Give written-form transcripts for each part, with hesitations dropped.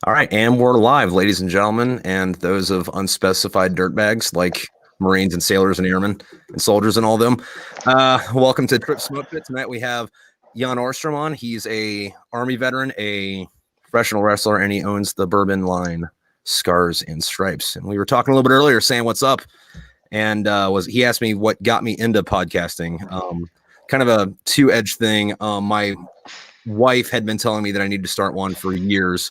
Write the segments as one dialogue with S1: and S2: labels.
S1: All right, and we're live, ladies and gentlemen, and those of unspecified dirtbags like Marines and sailors and airmen and soldiers and all them. Welcome to Tripp Smokepit. Tonight we have Jan Ohrstrom on. He's a Army veteran, a professional wrestler, and he owns the bourbon line Scars and Stripes. And we were talking a little bit earlier, saying what's up, and he asked me what got me into podcasting. Kind of a two-edged thing. My wife had been telling me that I needed to start one for years.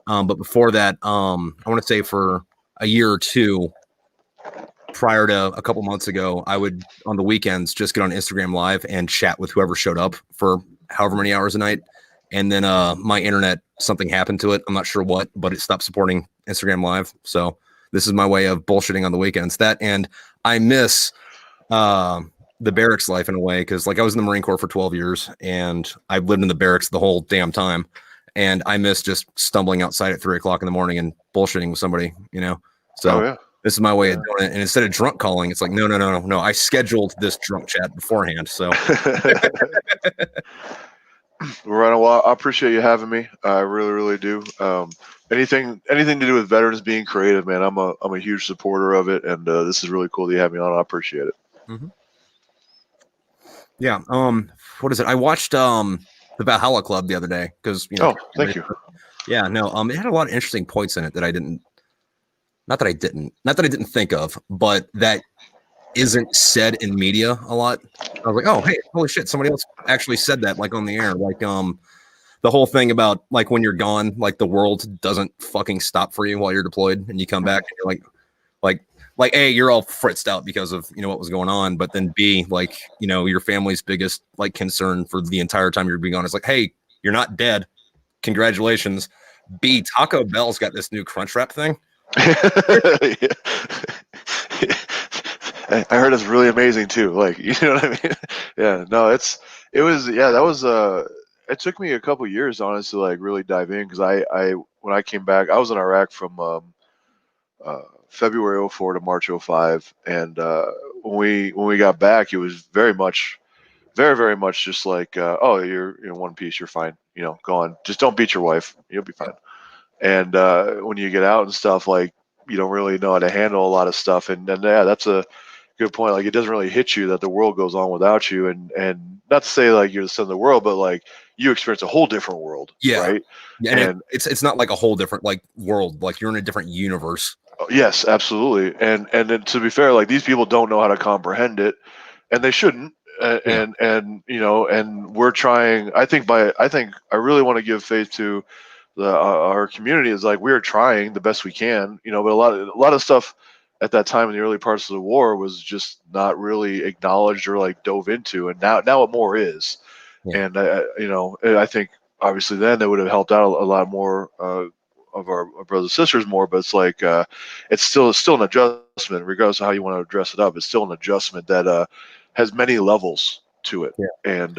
S1: But before that, I want to say for a year or two prior to a couple months ago, I would on the weekends just get on Instagram Live and chat with whoever showed up for however many hours a night. And then my internet, something happened to it. I'm not sure what, but it stopped supporting Instagram Live. So this is my way of bullshitting on the weekends. That and I miss the barracks life in a way because like I was in the Marine Corps for 12 years and I've lived in the barracks the whole damn time. And I miss just stumbling outside at 3:00 in the morning and bullshitting with somebody, you know? So this is my way of doing it. And instead of drunk calling, it's like, no. I scheduled this drunk chat beforehand. So
S2: Ryan, well, I appreciate you having me. I really, really do. Anything to do with veterans being creative, man, I'm a huge supporter of it. And this is really cool that you have me on. I appreciate it.
S1: Mm-hmm. Yeah. What is it? I watched the Valhalla Club the other day because
S2: thank you.
S1: Yeah, no, it had a lot of interesting points in it that I didn't think of, but that isn't said in media a lot. I was like, oh, hey, holy shit, somebody else actually said that like on the air. Like the whole thing about like when you're gone, like the world doesn't fucking stop for you while you're deployed and you come back and you're like A, you're all fritzed out because of what was going on, but then B, like your family's biggest like concern for the entire time you're being gone is like, hey, you're not dead. Congratulations. B, Taco Bell's got this new Crunchwrap thing.
S2: I heard it's really amazing too. Like, you know what I mean? Yeah, no, it took me a couple years, honestly, to like really dive in because when I came back, I was in Iraq from February 04 to March 05, and when we got back, it was very much just like, oh, you're in one piece, you're fine, go on, just don't beat your wife, you'll be fine. And when you get out and stuff, like you don't really know how to handle a lot of stuff, and yeah, that's a good point. Like it doesn't really hit you that the world goes on without you, and not to say like you're the center of the world, but like you experience a whole different world, right?
S1: Yeah, and it's not like a whole different like world, like you're in a different universe.
S2: Yes, absolutely. And then, to be fair, like these people don't know how to comprehend it, and they shouldn't. And we're trying. I think I really want to give faith to our community. Is like we're trying the best we can, but a lot of stuff at that time in the early parts of the war was just not really acknowledged or like dove into, and now it more is. Yeah. And I think obviously then that would have helped out a lot more of our brothers and sisters more, but it's like it's still an adjustment regardless of how you want to dress it up. It's still an adjustment that has many levels to it. Yeah. And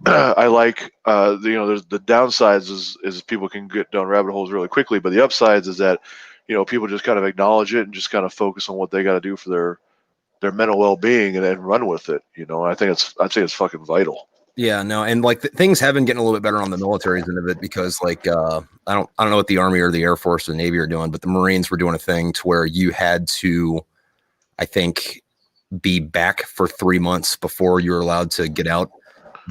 S2: I like there's the downsides is people can get down rabbit holes really quickly, but the upsides is that people just kind of acknowledge it and just kind of focus on what they got to do for their mental well-being and then run with it. I'd say it's fucking vital.
S1: Yeah, no, and like things have been getting a little bit better on the military's end of it because like I don't know what the Army or the Air Force or the Navy are doing, but the Marines were doing a thing to where you had to, I think, be back for 3 months before you were allowed to get out.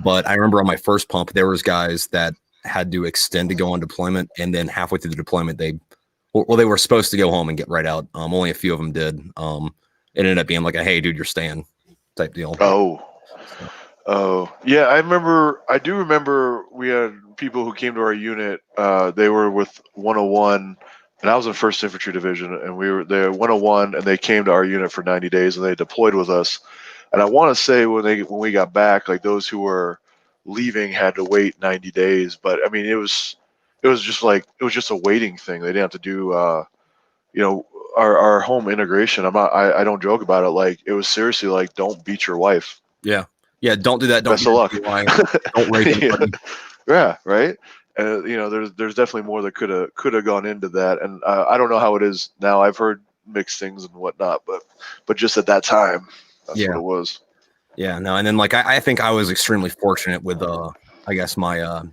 S1: But I remember on my first pump, there was guys that had to extend to go on deployment, and then halfway through the deployment, they were supposed to go home and get right out. Only a few of them did. It ended up being like a "Hey, dude, you're staying" type deal.
S2: Oh, yeah. I do remember we had people who came to our unit. They were with 101, and I was in 1st Infantry Division, and we were there 101, and they came to our unit for 90 days, and they deployed with us. And I want to say when we got back, like those who were leaving had to wait 90 days. But I mean, it was just a waiting thing. They didn't have to do, our home integration. I don't joke about it. Like it was seriously like, don't beat your wife.
S1: Yeah, don't do that. Don't
S2: Best of luck.
S1: Don't rape anybody.
S2: Yeah, right. And there's definitely more that could have gone into that. And I don't know how it is now. I've heard mixed things and whatnot, but just at that time, that's what it was.
S1: Yeah, no, and then like I think I was extremely fortunate with I guess my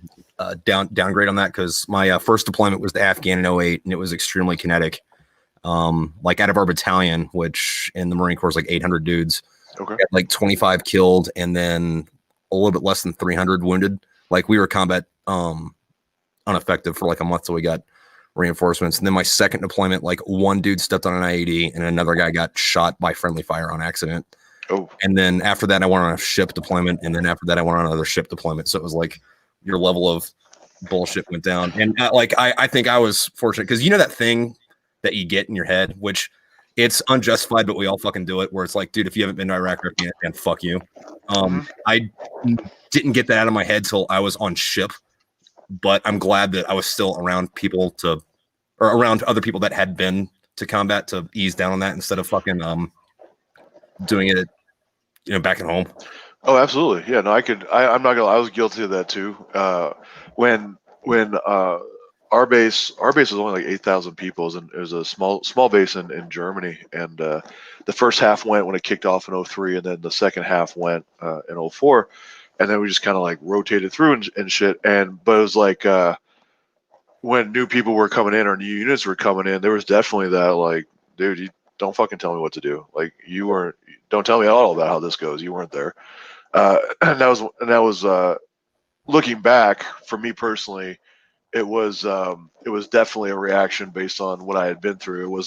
S1: downgrade on that because my first deployment was to Afghan in '08, and it was extremely kinetic. Like out of our battalion, which in the Marine Corps is like 800 dudes,
S2: Okay.
S1: we had like 25 killed and then a little bit less than 300 wounded. Like we were combat ineffective for like a month till we got reinforcements. And then my second deployment, like one dude stepped on an IED and another guy got shot by friendly fire on accident.
S2: Oh.
S1: And then after that, I went on a ship deployment, and then after that, I went on another ship deployment. So it was like your level of bullshit went down. And I think I was fortunate because you know that thing that you get in your head, which it's unjustified, but we all fucking do it. Where it's like, dude, if you haven't been to Iraq or Afghanistan, fuck you. I didn't get that out of my head till I was on ship, but I'm glad that I was still around people or around other people that had been to combat to ease down on that instead of fucking doing it, back at home.
S2: Oh, absolutely. Yeah, no, I'm not gonna. I was guilty of that too. When our base was only like 8,000 people, and it was a small base in Germany, and the first half went when it kicked off in '03, and then the second half went in '04, and then we just kind of like rotated through and shit. But it was like when new people were coming in or new units were coming in, there was definitely that like, dude, you don't fucking tell me what to do. Like don't tell me at all about how this goes. You weren't there. And that was looking back for me personally, it was definitely a reaction based on what I had been through.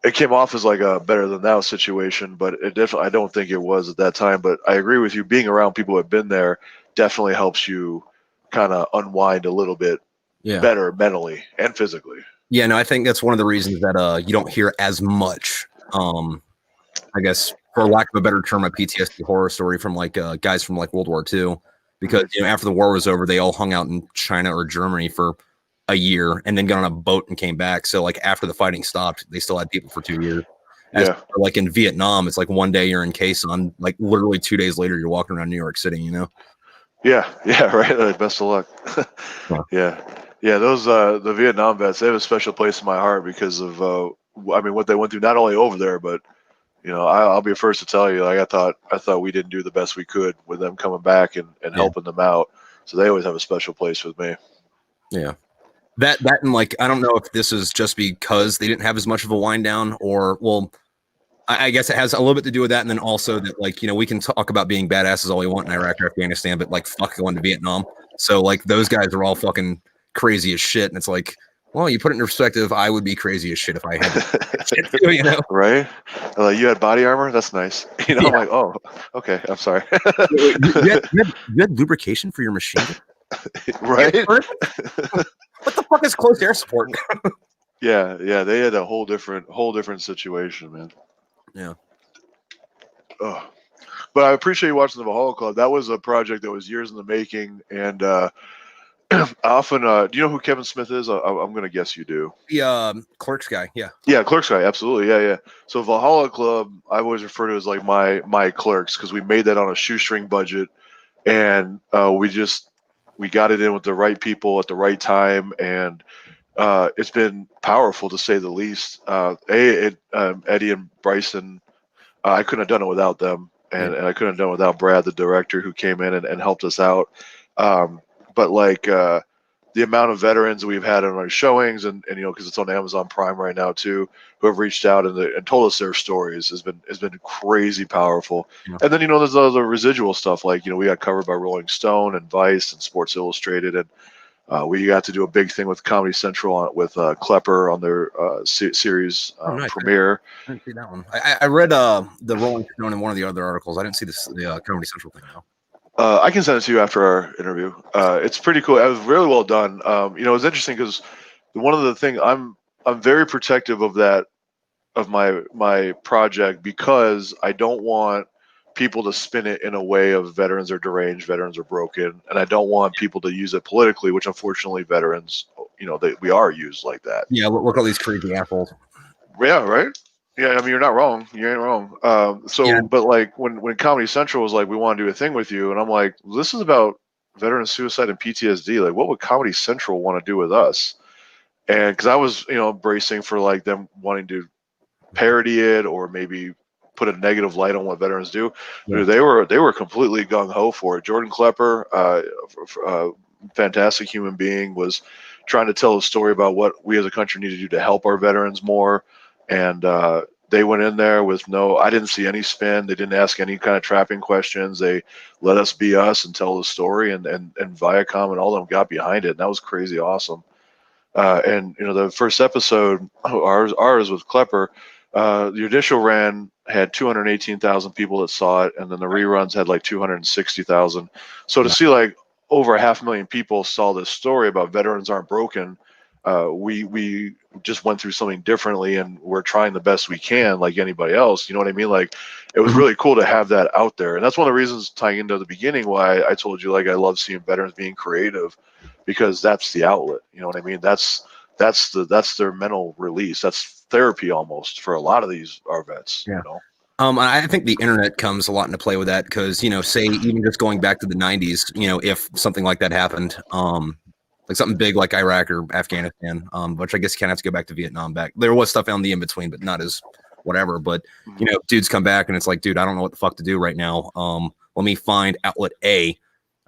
S2: It came off as like a better than thou situation, but it definitely, I don't think it was at that time. But I agree with you. Being around people who have been there definitely helps you kind of unwind a little bit better mentally and physically.
S1: Yeah, no, I think that's one of the reasons that you don't hear as much. I guess, for lack of a better term, a PTSD horror story from like guys from like World War II, because after the war was over, they all hung out in China or Germany for a year and then got on a boat and came back. So like after the fighting stopped, they still had people for 2 years. Like in Vietnam, it's like one day you're in Quezon, like literally 2 days later you're walking around New York City.
S2: Yeah, right. Like, best of luck. Yeah. Those the Vietnam vets, they have a special place in my heart because of what they went through not only over there, but I'll be first to tell you, like I thought we didn't do the best we could with them coming back and helping them out. So they always have a special place with me.
S1: Yeah. That and like I don't know if this is just because they didn't have as much of a wind down, or I guess it has a little bit to do with that, and then also that like we can talk about being badasses all we want in Iraq or Afghanistan, but like fuck going to Vietnam. So like those guys are all fucking crazy as shit, and it's like, well, you put it in perspective, I would be crazy as shit if I had shit too,
S2: Right? You had body armor? That's nice. I'm like, oh, okay, I'm sorry.
S1: you had lubrication for your machine gun?
S2: Right?
S1: What the fuck is closed air support?
S2: Yeah, they had a whole different situation, man.
S1: Yeah.
S2: Oh. But I appreciate you watching the Valhalla Club. That was a project that was years in the making, and often, do you know who Kevin Smith is? I'm going to guess you do.
S1: The Clerks guy, yeah.
S2: Yeah, Clerks guy, absolutely, yeah. So Valhalla Club, I always refer to as like my Clerks because we made that on a shoestring budget, and we got it in with the right people at the right time, and it's been powerful to say the least. Eddie and Bryson, I couldn't have done it without them, and I couldn't have done it without Brad, the director, who came in and helped us out. But like the amount of veterans we've had in our showings, and because it's on Amazon Prime right now too, who have reached out and told us their stories has been crazy powerful. Yeah. And then there's other residual stuff like we got covered by Rolling Stone and Vice and Sports Illustrated, and we got to do a big thing with Comedy Central with Klepper on their series
S1: nice.
S2: premiere.
S1: I didn't see that one. I read the Rolling Stone in one of the other articles. I didn't see the Comedy Central thing though.
S2: I can send it to you after our interview. It's pretty cool. It was really well done. It was interesting because one of the things I'm very protective of that, of my project, because I don't want people to spin it in a way of veterans are deranged, veterans are broken, and I don't want people to use it politically, which unfortunately veterans, we are used like that.
S1: Yeah, look at all these crazy assholes.
S2: Yeah, right. Yeah, I mean, you're not wrong. You ain't wrong. But like when Comedy Central was like, we want to do a thing with you, and I'm like, well, this is about veteran suicide and PTSD. Like, what would Comedy Central want to do with us? And because I was, bracing for like them wanting to parody it or maybe put a negative light on what veterans do. Yeah. Dude, they were completely gung ho for it. Jordan Klepper, fantastic human being, was trying to tell a story about what we as a country need to do to help our veterans more. And they went in there with I didn't see any spin. They didn't ask any kind of trapping questions. They let us be us and tell the story, and Viacom and all of them got behind it. And that was crazy awesome. And the first episode, ours with Klepper, the initial ran had 218,000 people that saw it, and then the reruns had like 260,000. So to see like over 500,000 people saw this story about veterans aren't broken, we just went through something differently, and we're trying the best we can, like anybody else. You know what I mean? Like, it was really cool to have that out there, and that's one of the reasons, tying into the beginning, why I told you, like, I love seeing veterans being creative, because that's the outlet. You know what I mean? That's their mental release. That's therapy almost for a lot of our vets.
S1: Yeah.
S2: You know?
S1: I think the internet comes a lot into play with that, because, say even just going back to the 90s, if something like that happened, like something big like Iraq or Afghanistan, which I guess you kind of have to go back to Vietnam back. There was stuff on the in between, but not as whatever. But, dudes come back and it's like, dude, I don't know what the fuck to do right now. Let me find outlet A.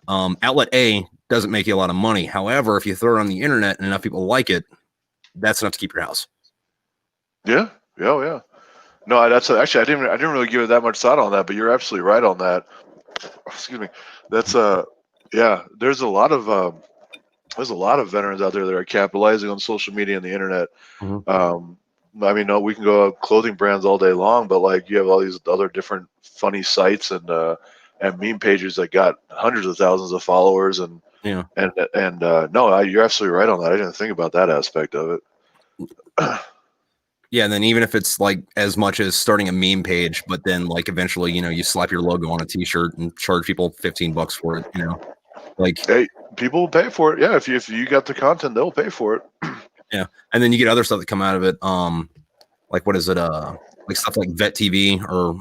S1: Outlet A doesn't make you a lot of money. However, if you throw it on the internet and enough people like it, that's enough to keep your house.
S2: Yeah. Oh, yeah. No, that's actually, I didn't really give it that much thought on that, but you're absolutely right on that. Excuse me. That's yeah. There's a lot of veterans out there that are capitalizing on social media and the internet. I mean, no, we can go clothing brands all day long, but like, you have all these other different funny sites and meme pages that got hundreds of thousands of followers, and no, you're absolutely right on that. I didn't think about that aspect of it.
S1: Yeah, and then even if it's like as much as starting a meme page, but then like eventually, you slap your logo on a T-shirt and charge people $15 for it. Like,
S2: hey, people will pay for it. Yeah, if you got the content, they'll pay for it.
S1: Yeah, and then you get other stuff that come out of it. Like, what is it? Like stuff like Vet TV or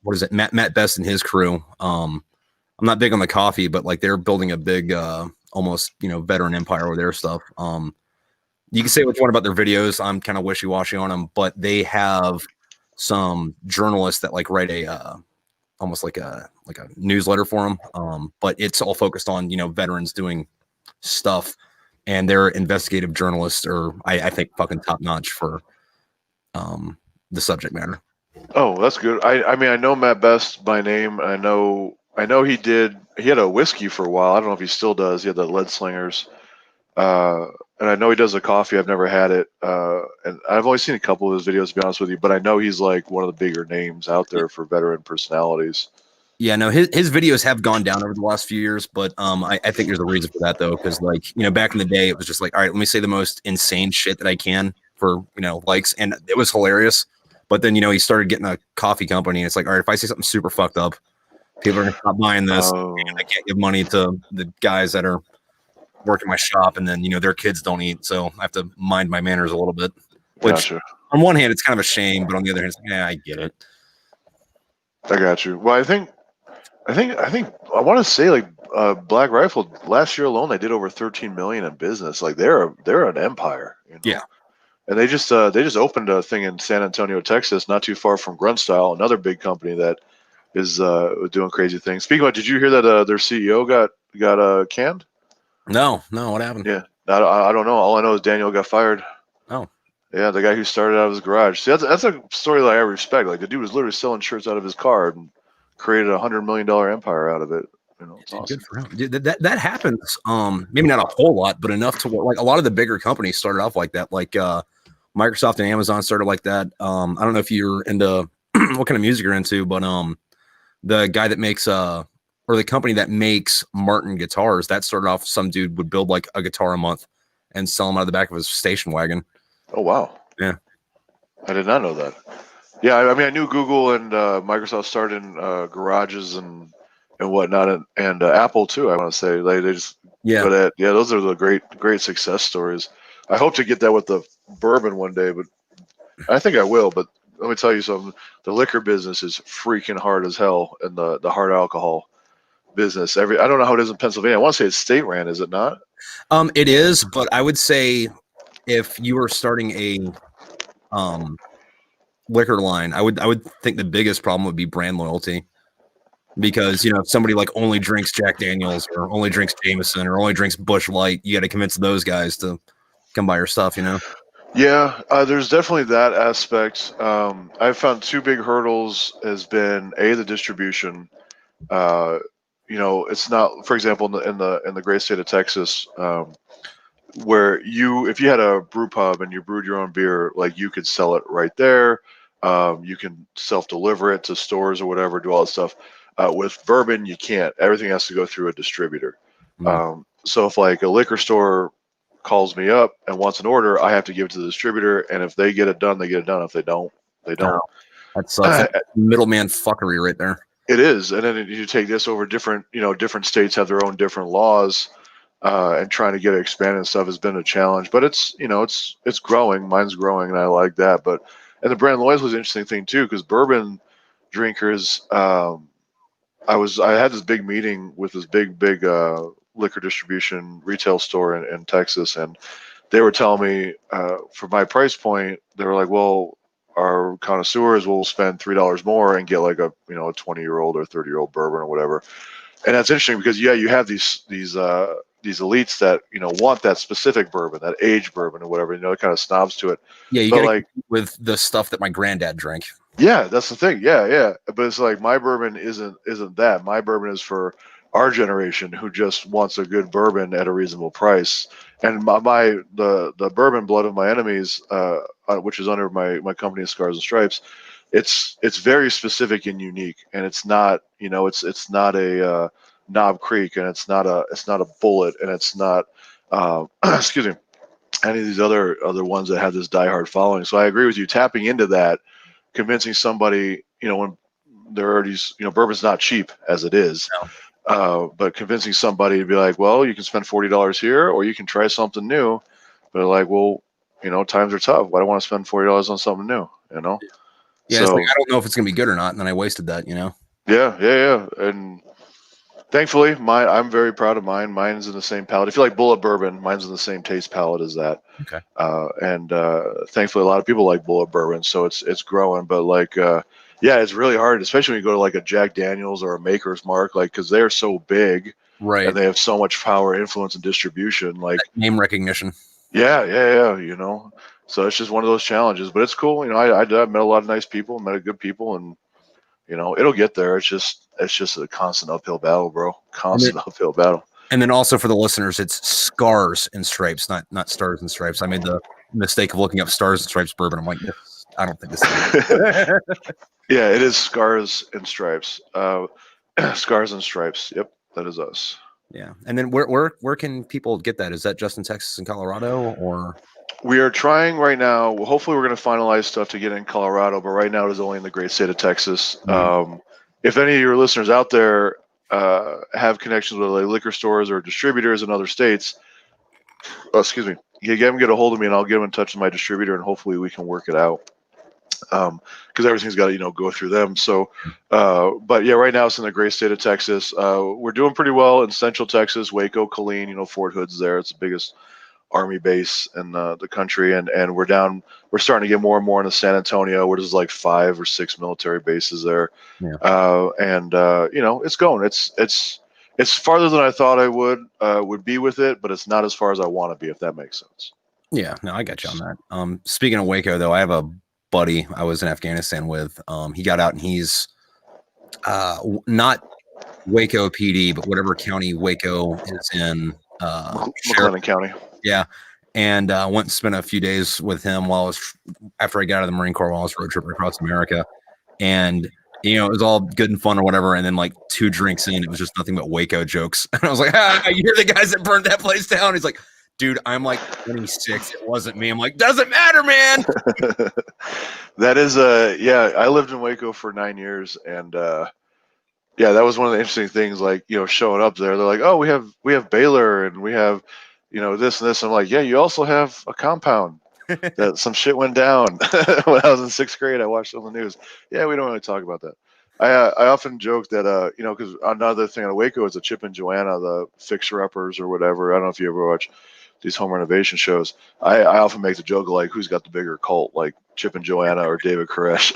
S1: what is it? Matt Best and his crew. I'm not big on the coffee, but like they're building a big, almost veteran empire with their stuff. You can say what you want about their videos. I'm kind of wishy-washy on them, but they have some journalists that like write a almost like a newsletter for them. But it's all focused on veterans doing stuff, and they're investigative journalists, or I think fucking top notch for the subject matter.
S2: Oh, that's good. I mean, I know Matt Best by name. I know he had a whiskey for a while. I don't know if he still does. He had the Lead Slingers. And I know he does a coffee. I've never had it. And I've only seen a couple of his videos, to be honest with you, but I know he's like one of the bigger names out there for veteran personalities.
S1: Yeah, no, his videos have gone down over the last few years, but I think there's a reason for that though, because like back in the day, it was just like, all right, let me say the most insane shit that I can for likes, and it was hilarious. But then he started getting a coffee company, and it's like, all right, if I say something super fucked up, people are gonna stop buying this, and I can't give money to the guys that are working my shop, and then their kids don't eat, so I have to mind my manners a little bit. Which, on one hand, it's kind of a shame, but on the other hand, it's like, yeah, I get it.
S2: I got you. Well, I think I want to say like Black Rifle last year alone, they did over 13 million in business. Like they're an empire.
S1: Yeah.
S2: And they just opened a thing in San Antonio, Texas, not too far from Grunt Style, another big company that is doing crazy things. Speaking of, did you hear that their CEO got canned?
S1: No, what happened?
S2: Yeah, I don't know. All I know is Daniel got fired.
S1: Oh,
S2: yeah, the guy who started out of his garage. See, that's a story that I respect. Like the dude was literally selling shirts out of his car and created $100 million empire out of it. It's awesome.
S1: Good for him. Dude, that happens. Maybe not a whole lot, but enough to like a lot of the bigger companies started off like that. Like Microsoft and Amazon started like that. I don't know if you're into what kind of music you're into, but the guy that makes or the company that makes Martin guitars, that started off, some dude would build like a guitar a month and sell them out of the back of his station wagon.
S2: Oh wow.
S1: Yeah,
S2: I did not know that. Yeah, I mean, I knew Google and Microsoft started in garages and whatnot, and Apple too. I want to say they just those are the great success stories. I hope to get that with the bourbon one day, but I think I will. But let me tell you something: the liquor business is freaking hard as hell, and the hard alcohol business. I don't know how it is in Pennsylvania. I want to say it's state ran, is it not?
S1: It is, but I would say if you were starting a liquor line, I would think the biggest problem would be brand loyalty. because if somebody like only drinks Jack Daniels or only drinks Jameson or only drinks Busch Light, you got to convince those guys to come buy your stuff.
S2: Yeah, there's definitely that aspect. I've found two big hurdles has been the distribution. It's not, for example, in the great state of Texas, where if you had a brew pub and you brewed your own beer, like you could sell it right there. You can self-deliver it to stores or whatever, do all that stuff. With bourbon, you can't. Everything has to go through a distributor. So if like a liquor store calls me up and wants an order, I have to give it to the distributor, and if they get it done, they get it done. If they don't, they don't.
S1: That sucks. That's middleman fuckery right there.
S2: It is, and then you take this over different states have their own different laws, and trying to get it expanded and stuff has been a challenge. But it's growing. Mine's growing, and I like that. And the brand loyalty was an interesting thing too, because bourbon drinkers. I had this big meeting with this big liquor distribution retail store in Texas, and they were telling me for my price point, they were like, well, our connoisseurs will spend $3 more and get like a 20-year-old or 30-year-old bourbon or whatever. And that's interesting because you have these elites that want that specific bourbon, that aged bourbon or whatever. It kind of snobs to it.
S1: Yeah, you got to with the stuff that my granddad drank.
S2: Yeah, that's the thing. Yeah. But it's like my bourbon isn't that. My bourbon is for our generation who just wants a good bourbon at a reasonable price. And the bourbon blood of my enemies, which is under my company Scars and Stripes, it's very specific and unique, and it's not it's not a Knob Creek, and it's not a Bullet, and it's not excuse me, any of these other ones that have this diehard following. So I agree with you. Tapping into that, convincing somebody, when there are these, bourbon's not cheap as it is.
S1: No.
S2: But convincing somebody to be like, well, you can spend $40 here, or you can try something new. But they're like, well, times are tough. Why do I want to spend $40 on something new?
S1: Yeah, so, it's like, I don't know if it's gonna be good or not, and then I wasted that.
S2: Yeah. And thankfully, I'm very proud of mine. Mine's in the same palate. If you like Bullet bourbon, mine's in the same taste palette as that.
S1: Okay.
S2: And thankfully, a lot of people like Bullet bourbon, so it's growing. But yeah, it's really hard, especially when you go to like a Jack Daniels or a Maker's Mark, because they're so big,
S1: right?
S2: And they have so much power, influence, and distribution, like
S1: that name recognition.
S2: Yeah. So it's just one of those challenges, but it's cool. I met a lot of nice people, met good people, and it'll get there. It's just a constant uphill battle, bro. Uphill battle.
S1: And then also for the listeners, it's Scars and Stripes, not Stars and Stripes. I made the mistake of looking up Stars and Stripes bourbon. I'm like, I don't think this is
S2: Yeah, it is Scars and Stripes. Scars and Stripes. Yep, that is us.
S1: Yeah. And then where can people get that? Is that just in Texas and Colorado, or?
S2: We are trying right now. Well, hopefully, we're going to finalize stuff to get in Colorado, but right now it is only in the great state of Texas. Mm-hmm. If any of your listeners out there have connections with like liquor stores or distributors in other states, excuse me, get a hold of me, and I'll get them in touch with my distributor, and hopefully we can work it out. Because everything's got to go through them. So, but yeah, right now it's in the great state of Texas. We're doing pretty well in Central Texas, Waco, Killeen. Fort Hood's there. It's the biggest Army base in the country, and we're starting to get more and more into San Antonio, where there's like 5 or 6 military bases there.
S1: Yeah.
S2: It's going. It's farther than I thought I would be with it, but it's not as far as I want to be, if that makes sense.
S1: Yeah, no, I got you on that. Speaking of Waco, though, I have a buddy I was in Afghanistan with. He got out, and he's not Waco PD, but whatever county Waco is in.
S2: McLennan County.
S1: Yeah. And went and spent a few days with him after I got out of the Marine Corps while I was road tripping across America. And, it was all good and fun or whatever. And then like 2 drinks in, it was just nothing but Waco jokes. And I was like, you're the guys that burned that place down. He's like, dude, I'm like 26. It wasn't me. I'm like, doesn't matter, man.
S2: That is I lived in Waco for 9 years, and yeah, that was one of the interesting things, like, showing up there. They're like, oh, we have Baylor, and we have, this and this. I'm like, yeah, you also have a compound that some shit went down when I was in 6th grade. I watched on the news. Yeah, we don't really talk about that. I often joke that, because another thing on Waco is the Chip and Joanna, the fixer-uppers or whatever. I don't know if you ever watch these home renovation shows. I often make the joke of like, who's got the bigger cult, like Chip and Joanna or David Koresh?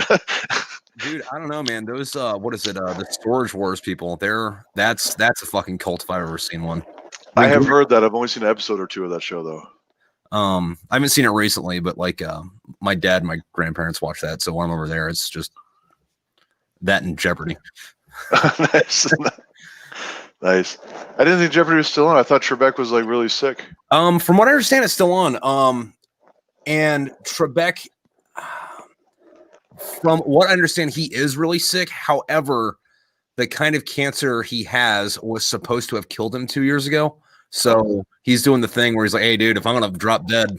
S1: dude, I don't know, man. Those what is it? The Storage Wars people. That's a fucking cult if I've ever seen one.
S2: I have heard that. I've only seen an episode or two of that show though.
S1: I haven't seen it recently, but like my dad and my grandparents watch that, so when I'm over there, it's just that and Jeopardy.
S2: Nice. Nice. I didn't think Jeopardy was still on. I thought Trebek was like really sick.
S1: From what I understand, it's still on. And Trebek, from what I understand, he is really sick. However, the kind of cancer he has was supposed to have killed him 2 years ago. So he's doing the thing where he's like, "Hey, dude, if I'm gonna drop dead,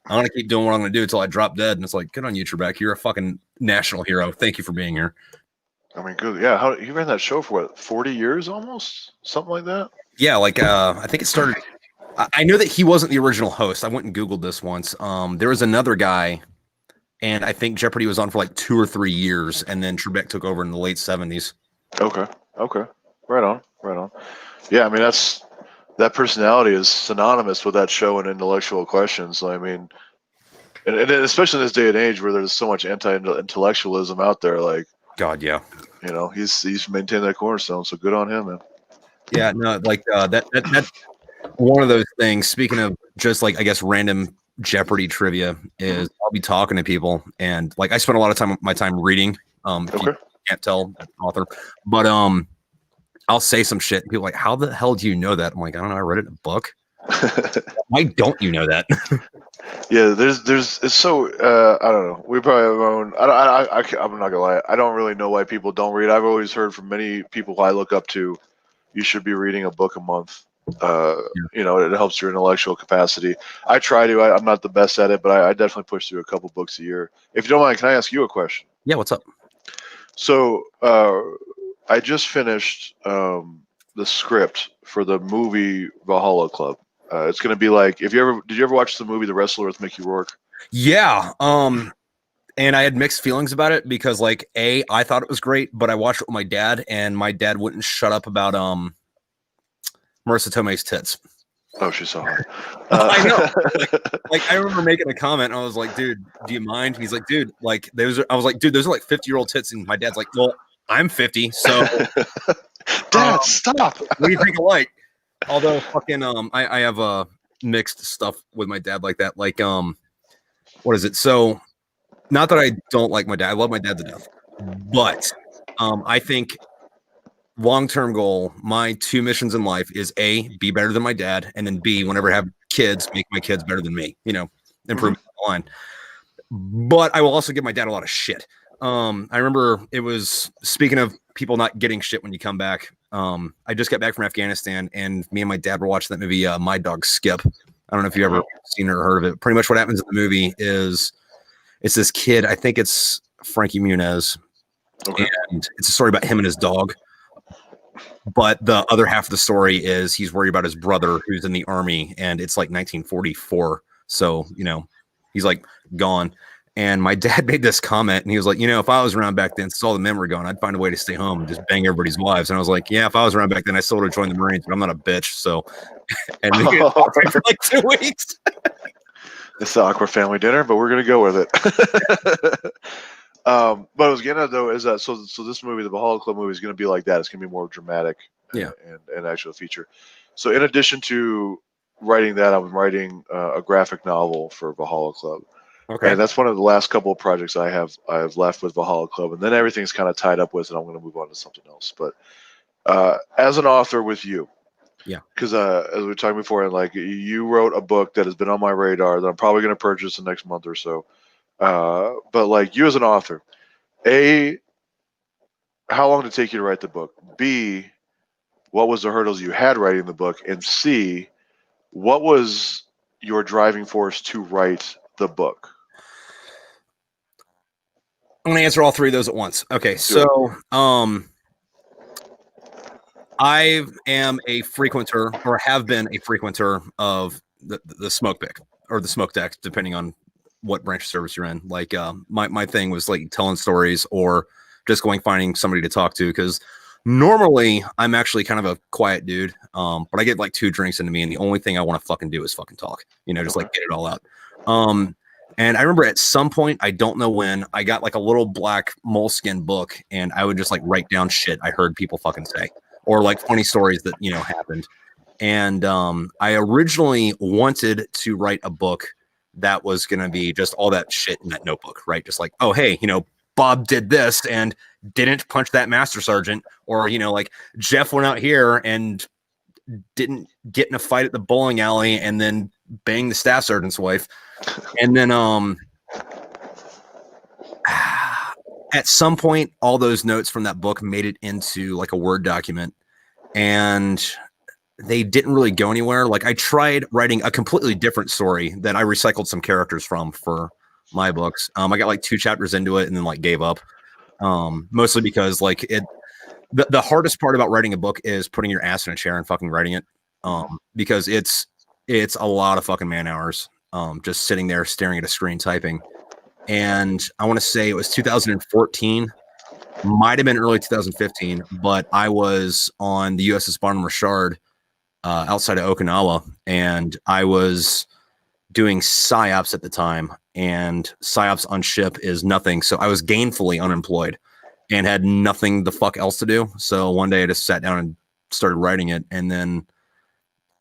S1: I'm gonna keep doing what I'm gonna do until I drop dead." And it's like, good on you, Trebek. You're a fucking national hero. Thank you for being here.
S2: I mean, good. Yeah, how he ran that show for what, 40 years almost? Something like that?
S1: Yeah, like I think it started. I know that he wasn't the original host. I went and Googled this once. There was another guy, and I think Jeopardy was on for like 2 or 3 years, and then Trebek took over in the late 70s.
S2: Okay. Right on. Yeah, I mean that personality is synonymous with that show and intellectual questions. So, I mean, and especially in this day and age where there's so much anti-intellectualism out there, like,
S1: God, yeah.
S2: you know, he's maintained that cornerstone. So good on him, man.
S1: Yeah, no, like that one of those things. Speaking of just like I guess random Jeopardy trivia is I'll be talking to people and like I spend a lot of my time reading. If you can't tell, author, but I'll say some shit. And people are like, how the hell do you know that? I'm like, I don't know. I read it in a book. Why don't you know that?
S2: Yeah, there's it's so I don't know. We probably have our own. I'm not gonna lie. I don't really know why people don't read. I've always heard from many people who I look up to, you should be reading a book a month. You know, it helps your intellectual capacity. I try to. I'm not the best at it, but I definitely push through a couple books a year. If you don't mind, can I ask you a question?
S1: Yeah, what's up?
S2: So I just finished the script for the movie Valhalla Club. It's going to be like, did you ever watch the movie The Wrestler with Mickey Rourke?
S1: Yeah. And I had mixed feelings about it because like I thought it was great, but I watched it with my dad and my dad wouldn't shut up about Marissa Tomei's tits.
S2: Oh, she's so hot.
S1: I know. Like I remember making a comment and I was like, dude, do you mind? He's like, dude, like I was like, dude, those are like 50-year-old tits. And my dad's like, well, I'm 50, so
S2: Dad, stop.
S1: What do you think of like? Although fucking I have mixed stuff with my dad like that. Like what is it? So not that I don't like my dad. I love my dad to death. But I think long-term goal, my 2 missions in life is A, be better than my dad, and then B, whenever I have kids, make my kids better than me, you know, improve the line. But I will also give my dad a lot of shit. I remember it was, speaking of people not getting shit when you come back, I just got back from Afghanistan and me and my dad were watching that movie, My Dog Skip. I don't know if you ever seen it or heard of it. Pretty much what happens in the movie is it's this kid, I think it's Frankie Muniz, and it's a story about him and his dog. But the other half of the story is he's worried about his brother who's in the army, and it's like 1944. So, you know, he's like gone. And my dad made this comment, and he was like, you know, if I was around back then, since all the men were gone, I'd find a way to stay home and just bang everybody's wives. And I was like, yeah, if I was around back then, I still would have joined the Marines, but I'm not a bitch. So, and we for like 2 weeks.
S2: It's the awkward family dinner, but we're gonna go with it. But I was getting at though is that so this movie, the Valhalla Club movie, is going to be like that. It's going to be more dramatic, and actual feature. So in addition to writing that, I'm writing a graphic novel for Valhalla Club. Okay, and that's one of the last couple of projects I have left with Valhalla Club, and then everything's kind of tied up with, and I'm going to move on to something else. But as an author with you, because as we were talking before, and like you wrote a book that has been on my radar that I'm probably going to purchase the next month or so. But like you as an author, A, how long did it take you to write the book? B, what was the hurdles you had writing the book? And C, what was your driving force to write the book?
S1: I'm going to answer all 3 of those at once. Okay, so I am a frequenter, or have been a frequenter of the smoke pick or the smoke deck, depending on what branch of service you're in. Like my thing was like telling stories or just finding somebody to talk to, because normally I'm actually kind of a quiet dude, but I get like 2 drinks into me and the only thing I want to fucking do is fucking talk, you know, just like get it all out. And I remember at some point, I don't know when, I got like a little black moleskin book, and I would just like write down shit I heard people fucking say, or like funny stories that, you know, happened. And I originally wanted to write a book that was going to be just all that shit in that notebook, right? Just like, oh, hey, you know, Bob did this and didn't punch that master sergeant, or, you know, like Jeff went out here and didn't get in a fight at the bowling alley and then bang the staff sergeant's wife. And then at some point, all those notes from that book made it into like a Word document, and they didn't really go anywhere. Like I tried writing a completely different story that I recycled some characters from for my books. I got like 2 chapters into it and then like gave up. Mostly because like the hardest part about writing a book is putting your ass in a chair and fucking writing it. Because it's a lot of fucking man hours. Just sitting there staring at a screen typing. And I want to say it was 2014, might have been early 2015, but I was on the USS Bonhomme Richard outside of Okinawa, and I was doing PSYOPs at the time, and PSYOPs on ship is nothing. So I was gainfully unemployed and had nothing the fuck else to do. So one day I just sat down and started writing it. And then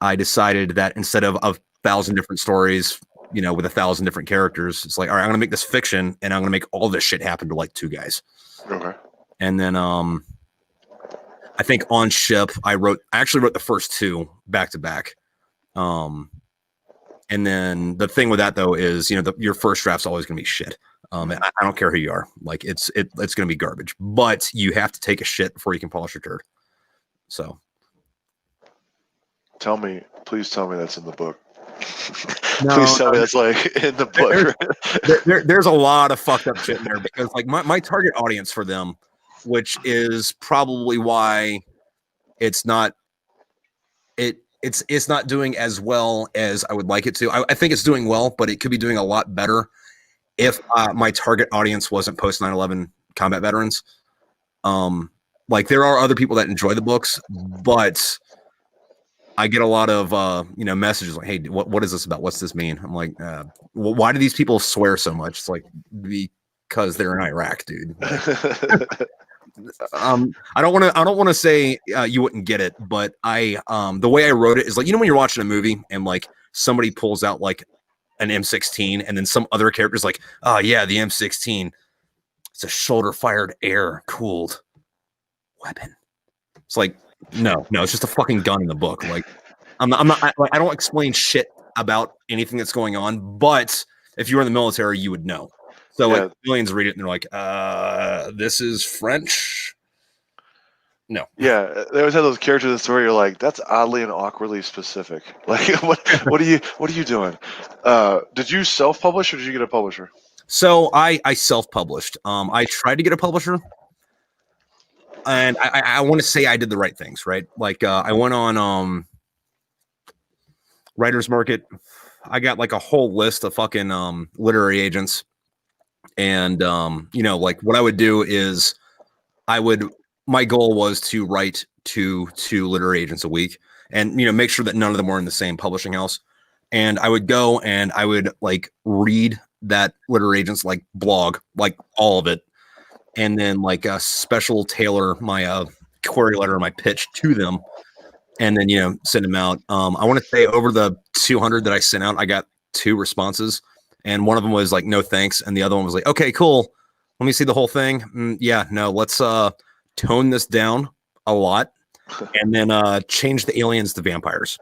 S1: I decided that instead of 1,000 different stories, you know, with 1,000 different characters, it's like, all right, I'm going to make this fiction, and I'm going to make all this shit happen to like 2 guys.
S2: Okay.
S1: And then I think on ship, I actually wrote the first 2 back to back. And then the thing with that though is, you know, your first draft's always going to be shit. And I don't care who you are. Like it's going to be garbage, but you have to take a shit before you can polish your turd. So
S2: please tell me that's in the book.
S1: No,
S2: please tell me that's like in the book.
S1: There's a lot of fucked up shit in there, because like my target audience for them, which is probably why it's not doing as well as I would like it to. I think it's doing well, but it could be doing a lot better if my target audience wasn't post 9/11 combat veterans. Like there are other people that enjoy the books, but I get a lot of messages like, "Hey, what is this about? What's this mean?" I'm like, well, why do these people swear so much? It's like, because they're in Iraq, dude. I don't want to say you wouldn't get it, but the way I wrote it is like, you know, when you're watching a movie and like somebody pulls out like an M16, and then some other character's like, oh yeah, the M16, it's a shoulder fired air cooled weapon. It's like, no, it's just a fucking gun in the book. Like I don't explain shit about anything that's going on, but if you were in the military, you would know. So like millions read it and they're like, this is French. No.
S2: Yeah, they always have those characters in the story. You're like, that's oddly and awkwardly specific. Like, what are you doing? Did you self-publish or did you get a publisher?
S1: So I self-published. I tried to get a publisher, and I want to say I did the right things, right? Like I went on Writers Market. I got like a whole list of fucking literary agents, and like what I would do is my goal was to write two literary agents a week, and make sure that none of them were in the same publishing house. And I would go and I would like read that literary agent's like blog, like all of it, and then like a special tailor my query letter or my pitch to them, and then send them out. I want to say over the 200 that I sent out, I got 2 responses, and one of them was like no thanks, and the other one was like, okay, cool, let me see the whole thing. Yeah, no, let's tone this down a lot, and then change the aliens to vampires.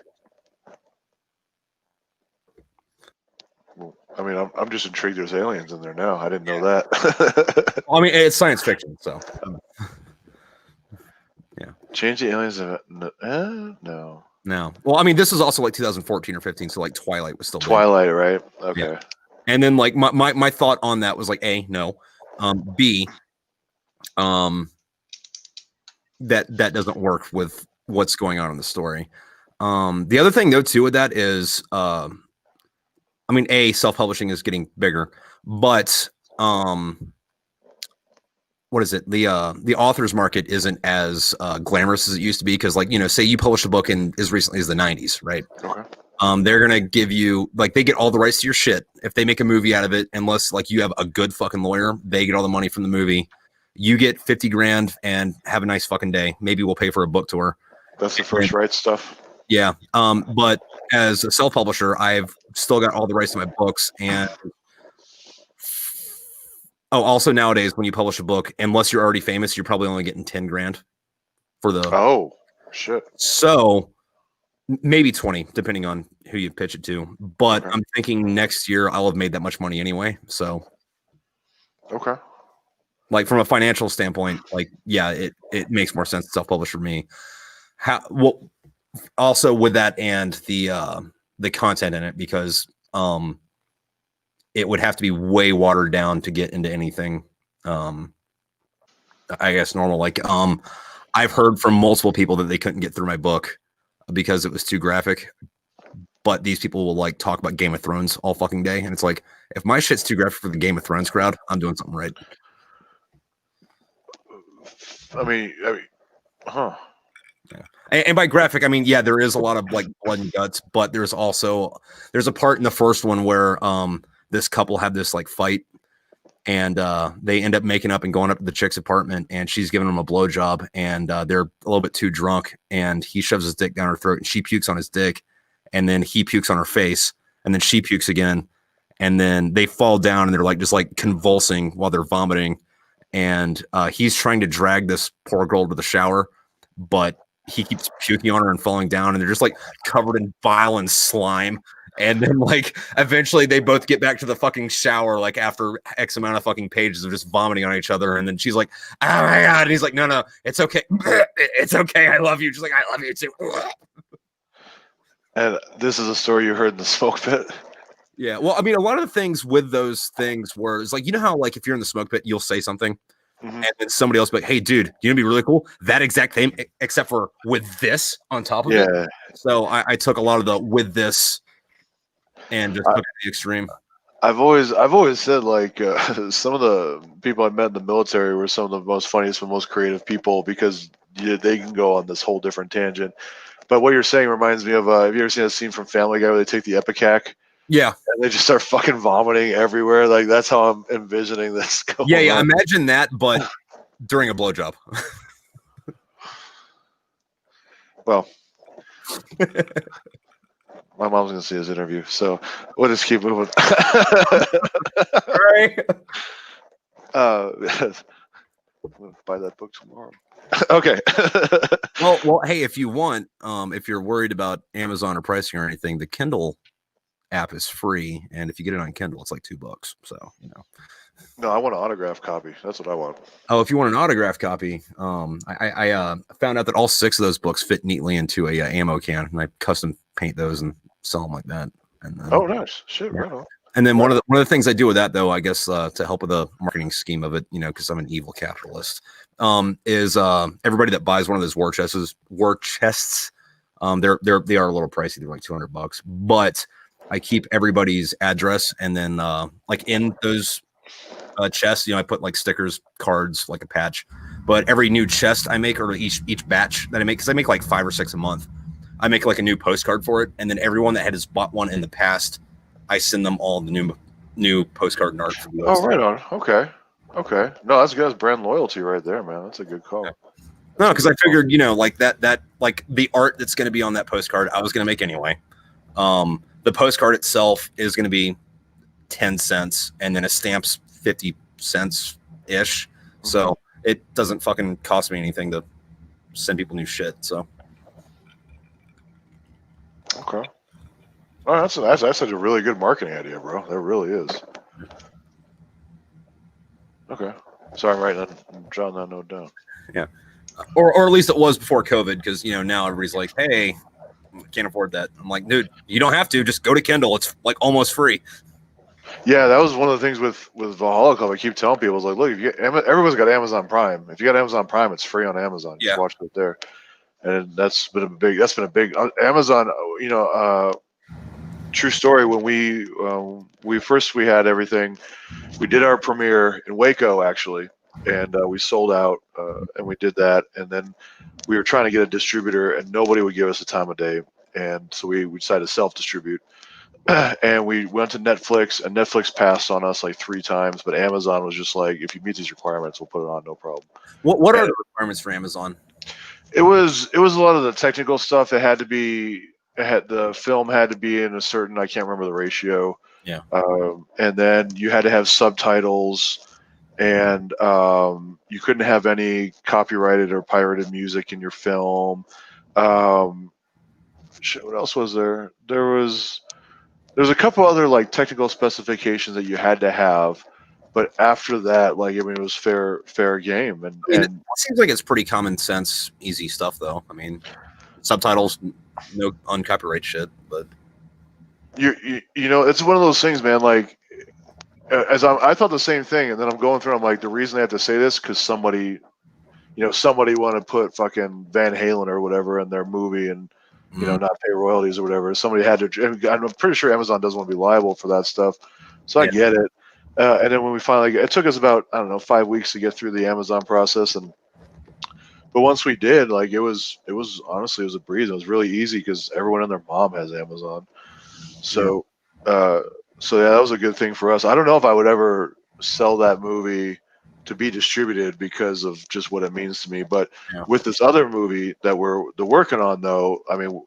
S2: I mean, I'm just intrigued there's aliens in there now. I didn't know that.
S1: Well, I mean, it's science fiction, so yeah.
S2: Change the aliens to no.
S1: Well, I mean, this is also like 2014 or 15, so like Twilight was still
S2: Twilight, right? Okay.
S1: Yeah. And then like my thought on that was like, A, no, B, that doesn't work with what's going on in the story. The other thing though too with that is I mean, A, self-publishing is getting bigger, but what is it? The author's market isn't as glamorous as it used to be, because like, say you publish a book in as recently as the 90s, right?
S2: Okay.
S1: They're gonna give you like they get all the rights to your shit if they make a movie out of it, unless like you have a good fucking lawyer. They get all the money from the movie. You get 50 grand and have a nice fucking day. Maybe we'll pay for a book tour.
S2: That's the first right stuff.
S1: Yeah. But as a self-publisher, I've still got all the rights to my books. And also nowadays when you publish a book, unless you're already famous, you're probably only getting 10 grand for the
S2: shit.
S1: So maybe 20, depending on who you pitch it to. But I'm thinking next year I'll have made that much money anyway. So like from a financial standpoint, like yeah, it makes more sense to self-publish for me. Also with that and the content in it, because it would have to be way watered down to get into anything I guess normal. Like I've heard from multiple people that they couldn't get through my book because it was too graphic. But these people will like talk about Game of Thrones all fucking day, and it's like if my shit's too graphic for the Game of Thrones crowd, I'm doing something right.
S2: I mean, huh.
S1: Yeah. And by graphic, I mean, yeah, there is a lot of like blood and guts, but there's a part in the first one where this couple have this like fight, and they end up making up and going up to the chick's apartment, and she's giving him a blowjob, and they're a little bit too drunk, and he shoves his dick down her throat, and she pukes on his dick, and then he pukes on her face, and then she pukes again, and then they fall down, and they're like just like convulsing while they're vomiting, and he's trying to drag this poor girl to the shower, but he keeps puking on her and falling down, and they're just like covered in bile and slime. And then like eventually they both get back to the fucking shower, like after X amount of fucking pages of just vomiting on each other. And then she's like, oh my God. And he's like, no, it's okay. It's okay. I love you. She's like, I love you too.
S2: And this is a story you heard in the smoke pit.
S1: Yeah. Well, I mean, a lot of the things with those things were, it's like, you know how like if you're in the smoke pit, you'll say something. Mm-hmm. And then somebody else be like, hey, dude, you know, be really cool. That exact thing, except for with this on top of it. So I took a lot of the with this and just took it to the extreme.
S2: I've always said like some of the people I met in the military were some of the most funniest and most creative people because they can go on this whole different tangent. But what you're saying reminds me of have you ever seen a scene from Family Guy where they take the Epicac?
S1: Yeah.
S2: And they just start fucking vomiting everywhere. Like that's how I'm envisioning this going.
S1: Yeah. Imagine that, but during a blowjob.
S2: Well, my mom's gonna see his interview, so we'll just keep moving.
S1: Right.
S2: I'm gonna buy that book tomorrow. Okay.
S1: well, hey, if you want, if you're worried about Amazon or pricing or anything, the Kindle app is free, and if you get it on Kindle, it's like $2. So you know.
S2: No, I want an autograph copy. That's what I want.
S1: Oh, if you want an autograph copy, I found out that all 6 of those books fit neatly into a ammo can, and I custom paint those and sell them like that. And then,
S2: nice shit, right on.
S1: And then one of the things I do with that, though, I guess to help with the marketing scheme of it, you know, because I'm an evil capitalist, is everybody that buys one of those war chests, they are a little pricey. They're like $200, but I keep everybody's address, and then like in those chests, you know, I put like stickers, cards, like a patch. But every new chest I make, or each batch that I make, because I make like 5 or 6 a month, I make like a new postcard for it, and then everyone that has bought one in the past, I send them all the new postcard and art.
S2: Oh, right on. Okay. No, that's good. That's brand loyalty right there, man. That's a good call.
S1: Yeah. No, because I figured, you know, like that like the art that's going to be on that postcard, I was going to make anyway. The postcard itself is going to be 10 cents, and then a stamp's 50 cents ish. Mm-hmm. So it doesn't fucking cost me anything to send people new shit. So.
S2: Okay. Oh, that's such a really good marketing idea, bro. That really is. Okay. Sorry, I'm jotting that note down.
S1: Yeah. Or at least it was before COVID, because, you know, now everybody's like, hey, can't afford that. I'm like, dude, you don't have to. Just go to Kindle. It's like almost free.
S2: Yeah, that was one of the things with Valhalla Club. I keep telling people, I was like, look, everyone's got Amazon Prime. If you got Amazon Prime, it's free on Amazon. Just watch it there. And that's been a big Amazon, you know, true story. When we had everything, we did our premiere in Waco actually, and we sold out, and we did that, and then we were trying to get a distributor, and nobody would give us a time of day. and so we decided to self-distribute. And we went to Netflix, and Netflix passed on us like 3 times, but Amazon was just like, if you meet these requirements, we'll put it on, no problem.
S1: What are the requirements for Amazon?
S2: It was a lot of the technical stuff. It had to be, the film had to be in a certain, I can't remember the ratio.
S1: Yeah.
S2: And then you had to have subtitles, and you couldn't have any copyrighted or pirated music in your film. What else was there? There's a couple other like technical specifications that you had to have, but after that, like, I mean, it was fair game. And
S1: it seems like it's pretty common sense, easy stuff, though. I mean, subtitles, no uncopyright shit, but
S2: you know, it's one of those things, man. Like, I thought the same thing, and then I'm going through. I'm like, the reason I have to say this because somebody want to put fucking Van Halen or whatever in their movie, and not pay royalties or whatever. Somebody had to. I'm pretty sure Amazon doesn't want to be liable for that stuff, so I get it. And then when we finally, it took us about, I don't know, 5 weeks to get through the Amazon process, but once we did, like, it was honestly, it was a breeze. It was really easy because everyone and their mom has Amazon, so so yeah, that was a good thing for us. I don't know if I would ever sell that movie to be distributed because of just what it means to me. But with this other movie that we're working on, though, I mean,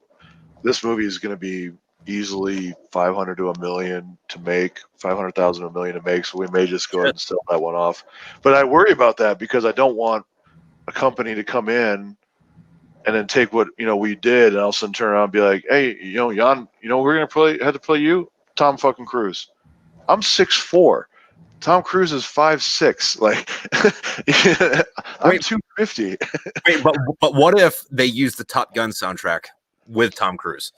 S2: this movie is going to be easily 500 to a million to make, 500,000 to a million to make. So we may just go ahead and sell that one off. But I worry about that because I don't want a company to come in and then take what we did and all of a sudden turn around and be like, hey, Jan, we're gonna have to play you, Tom fucking Cruise. I'm 6'4". Tom Cruise is 5'6". Like, I'm 250.
S1: Wait, but what if they use the Top Gun soundtrack with Tom Cruise?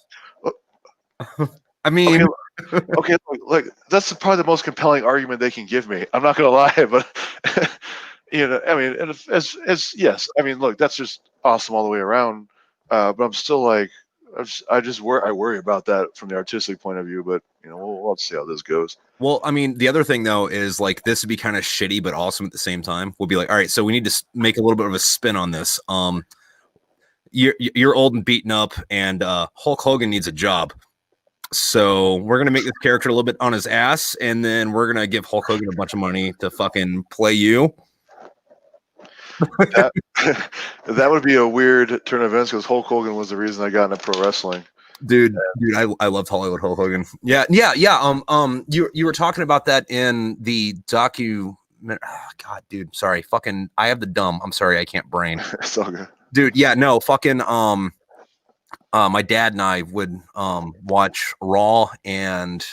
S1: I mean,
S2: okay, like, that's probably the most compelling argument they can give me. I'm not gonna lie, but I mean, and as yes, I mean, look, that's just awesome all the way around. But I'm still like, I worry about that from the artistic point of view. But we'll see how this goes.
S1: Well, I mean, the other thing though is like this would be kind of shitty, but awesome at the same time. We'll be like, all right, so we need to make a little bit of a spin on this. You're old and beaten up, and Hulk Hogan needs a job. So we're gonna make this character a little bit on his ass, and then we're gonna give Hulk Hogan a bunch of money to fucking play you.
S2: That would be a weird turn of events because Hulk Hogan was the reason I got into pro wrestling.
S1: Dude, I loved Hollywood Hulk Hogan. Yeah. You were talking about that in the docu. Oh, God, dude, sorry. Fucking, I have the dumb. I'm sorry, I can't brain.
S2: It's all good.
S1: Dude, yeah, no, fucking. My dad and I would watch Raw and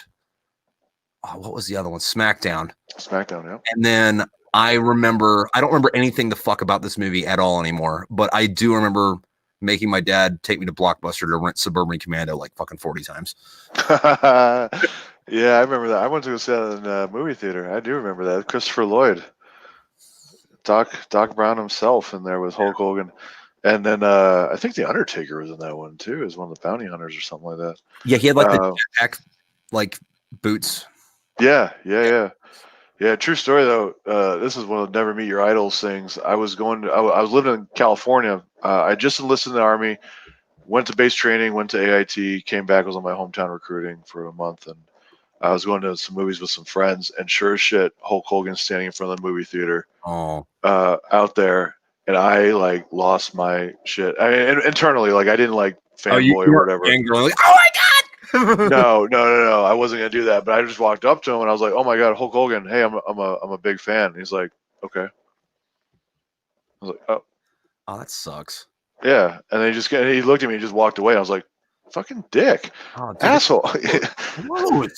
S1: what was the other one? SmackDown.
S2: Yeah.
S1: And then I don't remember anything the fuck about this movie at all anymore, but I do remember making my dad take me to Blockbuster to rent Suburban Commando like fucking 40 times.
S2: Yeah, I remember that. I went to go see that in a movie theater. I do remember that. Christopher Lloyd, Doc Brown himself in there with Hulk Hogan. And then I think The Undertaker was in that one too, as one of the bounty hunters or something like that.
S1: Yeah, he had like the jetpack like boots.
S2: Yeah. True story though. This is one of the never meet your idols things. I was living in California. I just enlisted in the Army, went to base training, went to AIT, came back, was on my hometown recruiting for a month, and I was going to some movies with some friends. And sure as shit, Hulk Hogan standing in front of the movie theater, out there. And I like lost my shit. I mean, internally, like I didn't like fanboy or whatever.
S1: Like, oh my god!
S2: No. I wasn't gonna do that. But I just walked up to him and I was like, "Oh my god, Hulk Hogan! Hey, I'm a big fan." And he's like, "Okay." I was like, "Oh,
S1: that sucks."
S2: Yeah, and then he looked at me and just walked away. I was like, "Fucking dick, asshole!"
S1: I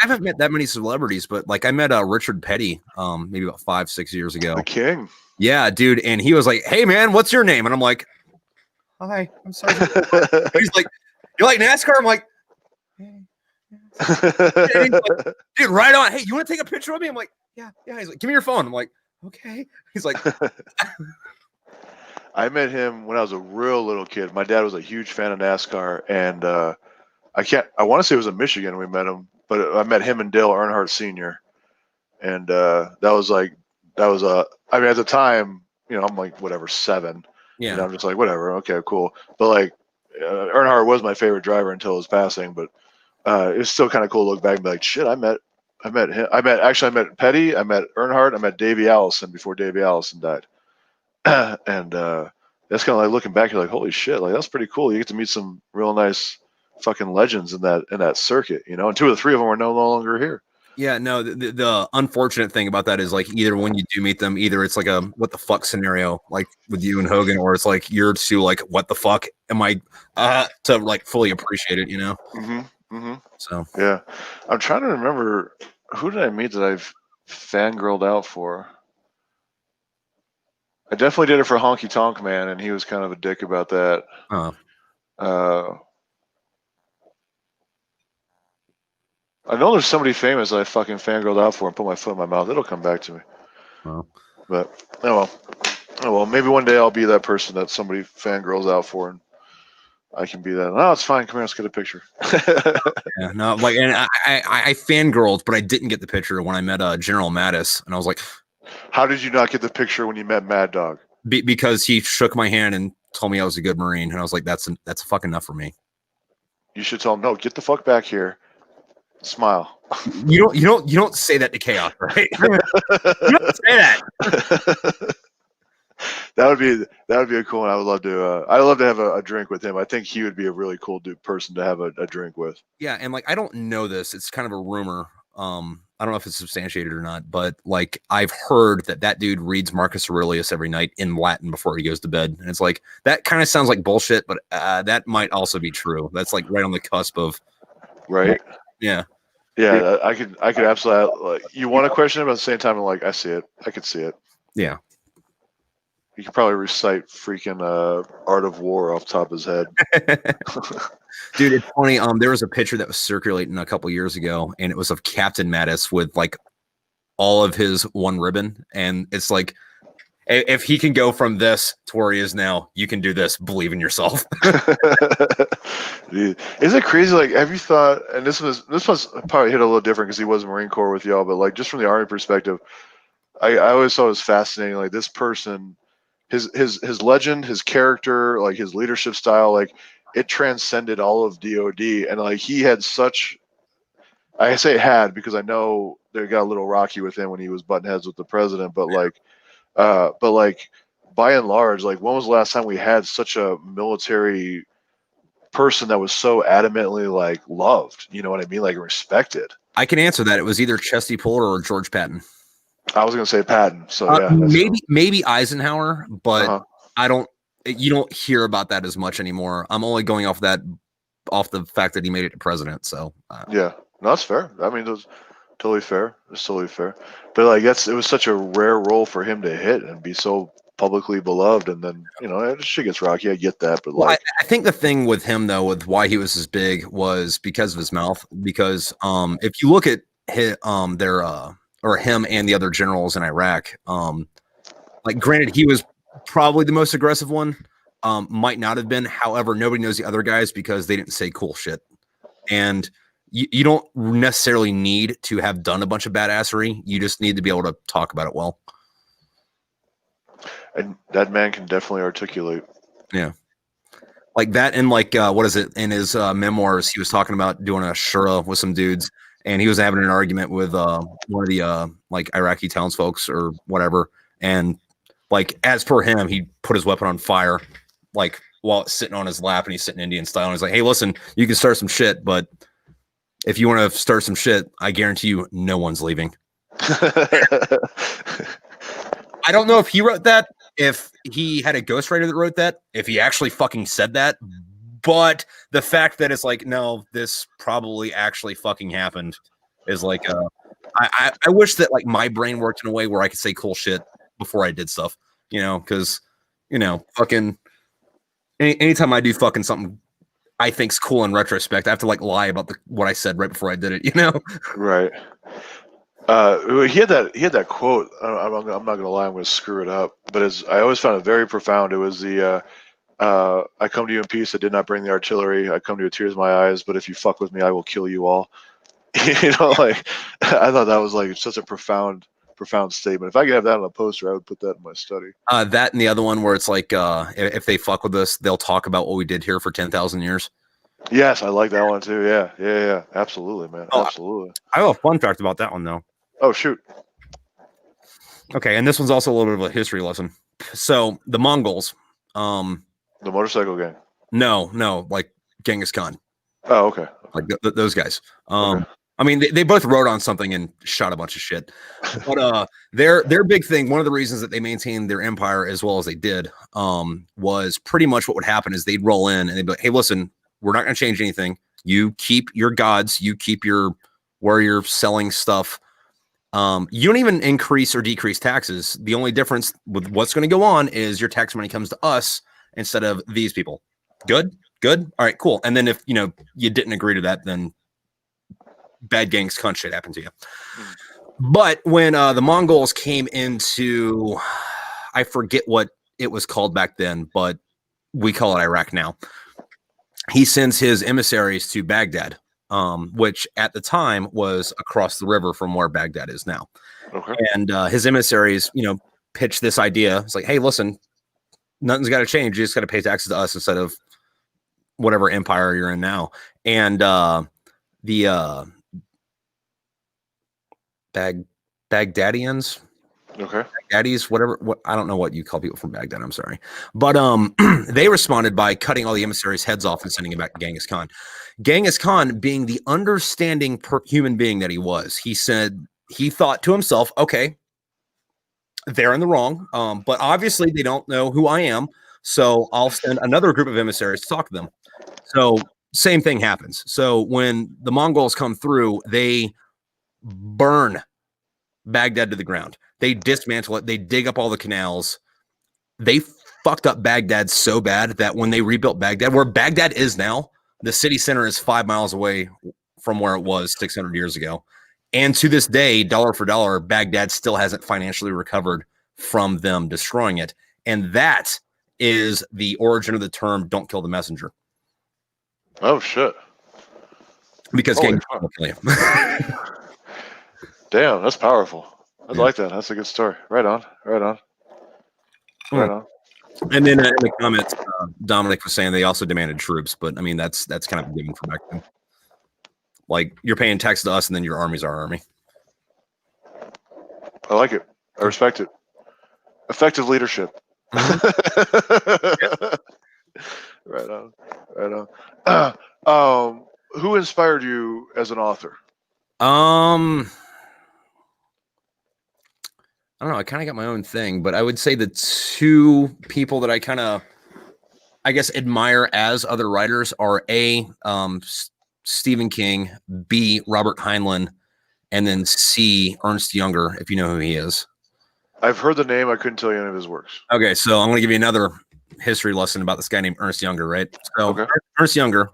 S1: haven't met that many celebrities, but like I met Richard Petty, maybe about 5-6 years ago.
S2: The King.
S1: Yeah, dude, and he was like, "Hey, man, what's your name?" And I'm like, "Hi, I'm sorry." He's like, "You like NASCAR?" I'm like, "Hey." He's like, "Dude, right on. Hey, you want to take a picture of me?" I'm like, "Yeah." He's like, "Give me your phone." I'm like, "Okay." He's like,
S2: I met him when I was a real little kid. My dad was a huge fan of NASCAR, and I want to say it was in Michigan we met him, but I met him and Dale Earnhardt Sr. And I mean, at the time, I'm like, whatever, 7.
S1: Yeah.
S2: I'm just like, whatever, okay, cool. But like, Earnhardt was my favorite driver until his passing, but it's still kind of cool to look back and be like, shit, I met him. I met Petty. I met Earnhardt. I met Davey Allison before Davey Allison died. And that's kind of like looking back, you're like, holy shit, like that's pretty cool. You get to meet some real nice fucking legends in that circuit, you know. And 2 or 3 of them are no longer here.
S1: Yeah, no, the unfortunate thing about that is like either when you do meet them, either it's like a what the fuck scenario, like with you and Hogan, or it's like you're too like what the fuck am I to like fully appreciate it, you know? So
S2: yeah, I'm trying to remember who did I meet that I've fangirled out for. I definitely did it for Honky Tonk Man, and he was kind of a dick about that. I know there's somebody famous that I fucking fangirled out for and put my foot in my mouth. It'll come back to me. But oh well, maybe one day I'll be that person that somebody fangirls out for, and I can be that. No, it's fine. Come here, let's get a picture.
S1: Yeah, no, like, and I fangirled, but I didn't get the picture when I met General Mattis, and I was like,
S2: how did you not get the picture when you met Mad Dog?
S1: Because he shook my hand and told me I was a good Marine, and I was like, that's fucking enough for me.
S2: You should tell him, no, get the fuck back here. Smile.
S1: You don't say that to Chaos, right? You don't say that.
S2: That would be a cool one. I would love to have a drink with him. I think he would be a really cool person to have a drink with.
S1: Yeah, and like I don't know this. It's kind of a rumor. I don't know if it's substantiated or not, but like I've heard that dude reads Marcus Aurelius every night in Latin before he goes to bed, and it's like that kind of sounds like bullshit, but that might also be true. That's like right on the cusp of
S2: right.
S1: Yeah.
S2: Yeah, I could absolutely. Like, you want to question it, but at the same time, like I see it. I could see it.
S1: Yeah.
S2: He could probably recite freaking Art of War off the top of his head.
S1: Dude, it's funny. There was a picture that was circulating a couple years ago, and it was of Captain Mattis with like all of his one ribbon, and it's like, if he can go from this to where he is now, you can do this. Believe in yourself.
S2: Dude, isn't it crazy? Like, have you thought? And this was probably hit a little different because he was Marine Corps with y'all, but like just from the Army perspective, I always thought it was fascinating. Like this person, his legend, his character, like his leadership style, like it transcended all of DOD, and like he had such. I say had because I know they got a little rocky with him when he was butting heads with the president, but like by and large, like when was the last time we had such a military person that was so adamantly like loved? You know what I mean? Like respected.
S1: I can answer that. It was either Chesty Puller or George Patton.
S2: I was gonna say Patton. So yeah,
S1: maybe Eisenhower, but you don't hear about that as much anymore. I'm only going off the fact that he made it to president. So
S2: yeah, no, that's fair. I mean, it was totally fair. It's totally fair. But like it was such a rare role for him to hit and be so publicly beloved, and then shit gets rocky. I get that, but like
S1: I think the thing with him though, with why he was as big, was because of his mouth. Because if you look at his, or him and the other generals in Iraq, like granted, he was probably the most aggressive one. Might not have been. However, nobody knows the other guys because they didn't say cool shit, and you don't necessarily need to have done a bunch of badassery. You just need to be able to talk about it well.
S2: And that man can definitely articulate.
S1: Yeah. Like that. And like, what is it? In his memoirs, he was talking about doing a shura with some dudes, and he was having an argument with one of the like Iraqi townsfolk or whatever. And like, as per him, he put his weapon on fire, like while it's sitting on his lap, and he's sitting Indian style. And he's like, hey, listen, you can start some shit, but if you want to start some shit, I guarantee you no one's leaving. I don't know if he wrote that, if he had a ghostwriter that wrote that, if he actually fucking said that, but the fact that it's like, no, this probably actually fucking happened is like, I wish that like my brain worked in a way where I could say cool shit before I did stuff, because, fucking anytime I do fucking something I think's cool in retrospect, I have to like lie about what I said right before I did it,
S2: Right. He had that quote. I'm not gonna lie. I'm gonna screw it up. But I always found it very profound. It was the I come to you in peace. I did not bring the artillery. I come to you with tears in my eyes. But if you fuck with me, I will kill you all. Like I thought that was like such a profound profound statement. If I could have that on a poster, I would put that in my study.
S1: That and the other one where it's like, if they fuck with us, they'll talk about what we did here for 10,000 years.
S2: Yes, I like that one too. Yeah. Absolutely, man. Absolutely.
S1: I have a fun fact about that one though.
S2: Oh shoot.
S1: Okay, and this one's also a little bit of a history lesson. So the Mongols,
S2: The motorcycle gang.
S1: no, like Genghis Khan.
S2: Oh, okay.
S1: Like those guys.
S2: Okay.
S1: I mean, they both rode on something and shot a bunch of shit. But their big thing, one of the reasons that they maintained their empire as well as they did, was pretty much what would happen is they'd roll in and they'd be like, hey, listen, we're not going to change anything. You keep your gods, you keep where you're selling stuff. You don't even increase or decrease taxes. The only difference with what's going to go on is your tax money comes to us instead of these people. Good. All right, cool. And then if you didn't agree to that, then bad gangs cunt shit happened to you. But when the Mongols came into, I forget what it was called back then, but we call it Iraq now. He sends his emissaries to Baghdad, which at the time was across the river from where Baghdad is now.
S2: Okay.
S1: And his emissaries, pitched this idea. It's like, hey, listen, nothing's got to change. You just got to pay taxes to us instead of whatever empire you're in now. And the Baghdadians, Baghdadis, whatever. I don't know what you call people from Baghdad. I'm sorry, but they responded by cutting all the emissaries' heads off and sending it back to Genghis Khan. Genghis Khan, being the understanding human being that he was, he said he thought to himself, "Okay, they're in the wrong, but obviously they don't know who I am, so I'll send another group of emissaries to talk to them." So same thing happens. So when the Mongols come through, they burn Baghdad to the ground. They dismantle it. They dig up all the canals. They fucked up Baghdad so bad that when they rebuilt Baghdad, where Baghdad is now, the city center is 5 miles away from where it was 600 years ago. And to this day, dollar for dollar, Baghdad still hasn't financially recovered from them destroying it. And that is the origin of the term "don't kill the messenger."
S2: Oh shit.
S1: Because Genghis Khan will kill you.
S2: Damn, that's powerful. I like that. That's a good story. Right on.
S1: And then in the comments, Dominic was saying they also demanded troops, but I mean that's kind of a given for back then. Like, you're paying tax to us, and then your army's our army.
S2: I like it. I respect it. Effective leadership. Right on. Who inspired you as an author?
S1: I don't know. I kind of got my own thing, but I would say the two people that I kind of, I guess, admire as other writers are A, Stephen King, B, Robert Heinlein, and then C, Ernst Jünger, if you know who he is.
S2: I've heard the name. I couldn't tell you any of his works.
S1: Okay, so I'm going to give you another history lesson about this guy named Ernst Jünger, right? So Ernst Jünger,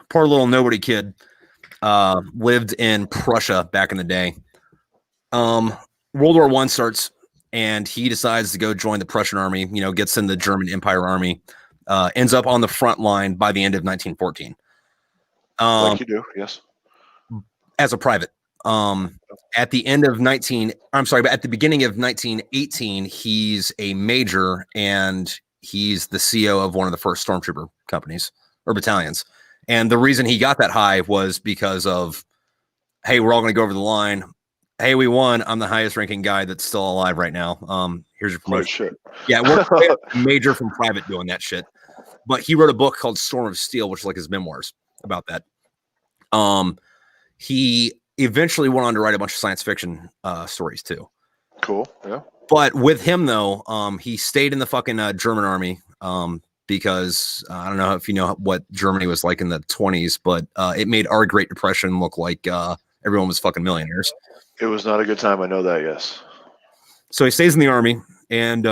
S1: poor little nobody kid, lived in Prussia back in the day. World War I starts, and he decides to go join the Prussian army, gets in the German Empire Army, ends up on the front line by the end of 1914.
S2: Like you do, yes.
S1: As a private. At the beginning of 1918, he's a major, and he's the CEO of one of the first stormtrooper companies or battalions. And the reason he got that high was because of, hey, we're all going to go over the line. Hey, we won. I'm the highest ranking guy that's still alive right now. Here's your promotion. Yeah, we're a major from private doing that shit. But he wrote a book called Storm of Steel, which is like his memoirs about that. He eventually went on to write a bunch of science fiction stories too.
S2: Cool. Yeah.
S1: But with him though, he stayed in the fucking German army because I don't know if you know what Germany was like in the 1920s, but it made our Great Depression look like everyone was fucking millionaires.
S2: It was not a good time. I know that. Yes.
S1: So he stays in the army, and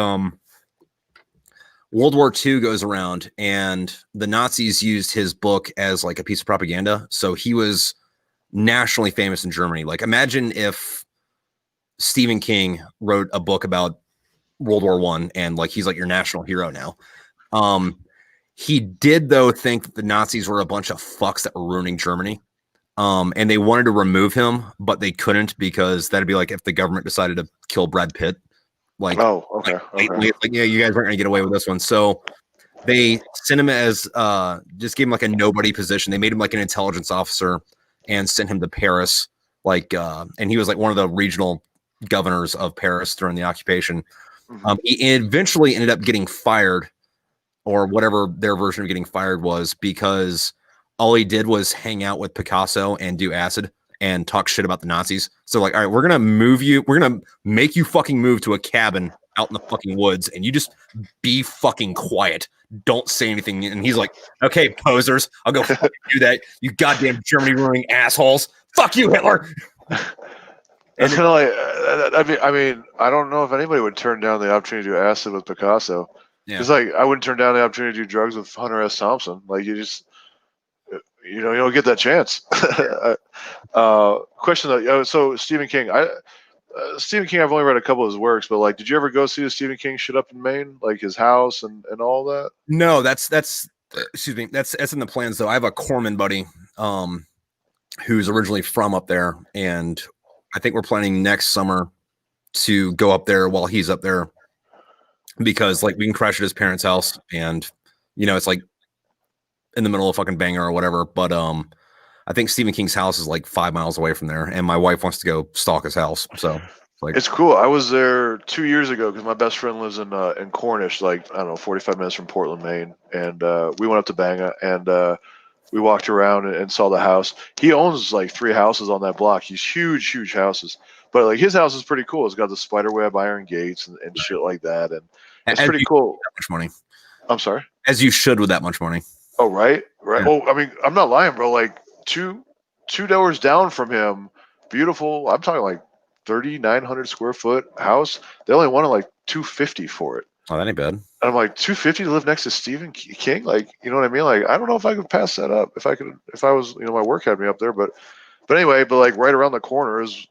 S1: World War II goes around, and the Nazis used his book as like a piece of propaganda. So he was nationally famous in Germany. Like, imagine if Stephen King wrote a book about World War I, and like he's like your national hero now. He did though think that the Nazis were a bunch of fucks that were ruining Germany. And they wanted to remove him, but they couldn't because that'd be like if the government decided to kill Brad Pitt. Like,
S2: okay.
S1: yeah, you guys aren't gonna get away with this one. So they sent him as just gave him like a nobody position. They made him like an intelligence officer and sent him to Paris. And he was like one of the regional governors of Paris during the occupation. He eventually ended up getting fired, or whatever their version of getting fired was, because all he did was hang out with Picasso and do acid and talk shit about the Nazis. So like, all right, we're gonna move you. We're gonna make you fucking move to a cabin out in the fucking woods, and you just be fucking quiet. Don't say anything. And he's like, okay, posers, I'll go fucking do that. You goddamn Germany ruining assholes. Fuck you, Hitler.
S2: It's kind of like, I mean, I don't know if anybody would turn down the opportunity to do acid with Picasso.
S1: Yeah.
S2: It's like I wouldn't turn down the opportunity to do drugs with Hunter S. Thompson. Like you don't get that chance. Question though, so Stephen King, Stephen King, I've only read a couple of his works, but like, did you ever go see the Stephen King shit up in Maine, like his house and all that?
S1: No, that's excuse me, that's in the plans though. I have a corpsman buddy, who's originally from up there, and I think we're planning next summer to go up there while he's up there, because like we can crash at his parents' house, and it's like in the middle of fucking Bangor or whatever. But I think Stephen King's house is like 5 miles away from there, and my wife wants to go stalk his house. So
S2: it's cool. I was there 2 years ago because my best friend lives in Cornish, like I don't know, 45 minutes from Portland, Maine, and we went up to Bangor and we walked around and saw the house. He owns like 3 houses on that block. He's huge houses. But like his house is pretty cool. It's got the spiderweb iron gates and shit like that. And it's pretty cool.
S1: That much money.
S2: I'm sorry?
S1: As you should with that much money.
S2: Oh, right. Yeah. Oh, I mean, I'm not lying, bro. Like two doors down from him, beautiful. I'm talking like 3,900 square foot house. They only wanted like $250 for it.
S1: Oh, that ain't bad.
S2: And I'm like, $250 to live next to Stephen King? Like, you know what I mean? Like, I don't know if I could pass that up. If I was, my work had me up there, but anyway, like right around the corner is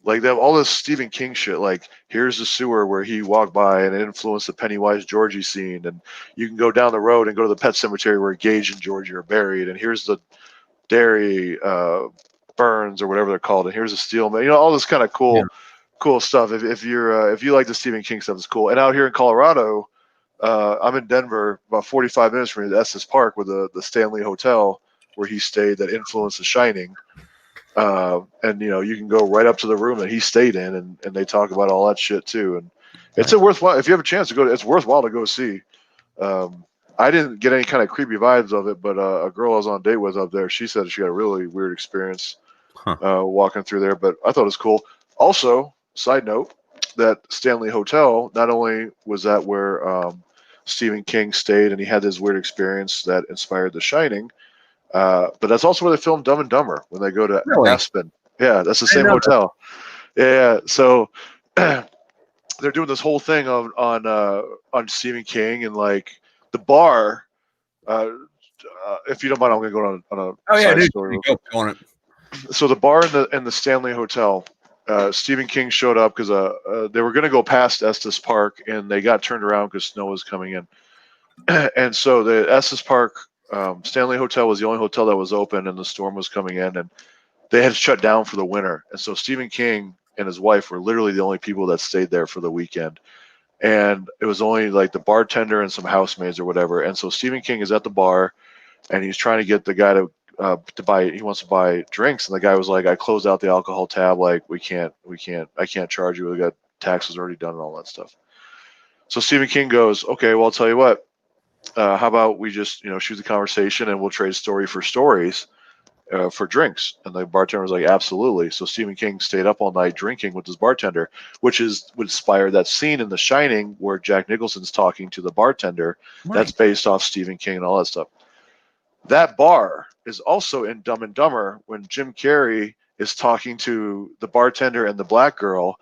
S2: like they have all this Stephen King shit. Like, here's the sewer where he walked by and influenced the Pennywise Georgie scene, and you can go down the road and go to the pet cemetery where Gage and Georgie are buried, and here's the dairy burns or whatever they're called, and here's a steel man. All this kind of cool stuff. If you like the Stephen King stuff, it's cool. And out here in Colorado, I'm in Denver, about 45 minutes from the Estes Park, with the Stanley Hotel where he stayed that influenced The Shining. And you can go right up to the room that he stayed in, and they talk about all that shit too. And it's a worthwhile, if you have a chance to go. It's worthwhile to go see. I didn't get any kind of creepy vibes of it, but a girl I was on a date with up there, she said she had a really weird experience walking through there. But I thought it was cool. Also, side note, that Stanley Hotel, not only was that where Stephen King stayed and he had this weird experience that inspired The Shining, but that's also where they filmed Dumb and Dumber when they go to Aspen. Yeah, that's the same hotel. Yeah, so they're doing this whole thing on Stephen King, and like the bar. If you don't mind, I'm going to go on a side story.
S1: Go on it.
S2: So the bar in the Stanley Hotel, Stephen King showed up because they were going to go past Estes Park, and they got turned around because snow was coming in. And so the Estes Park Stanley Hotel was the only hotel that was open, and the storm was coming in, and they had shut down for the winter. And so Stephen King and his wife were literally the only people that stayed there for the weekend. And it was only like the bartender and some housemaids or whatever. And so Stephen King is at the bar, and he's trying to get the guy to buy. He wants to buy drinks, and the guy was like, "I closed out the alcohol tab. Like, I can't charge you. We got taxes already done and all that stuff." So Stephen King goes, "Okay, well, I'll tell you what. How about we just shoot the conversation, and we'll trade story for stories for drinks?" And the bartender was like, "Absolutely." So Stephen King stayed up all night drinking with his bartender, which would inspire that scene in The Shining where Jack Nicholson's talking to the bartender. Right. That's based off Stephen King and all that stuff. That bar is also in Dumb and Dumber when Jim Carrey is talking to the bartender and the black girl,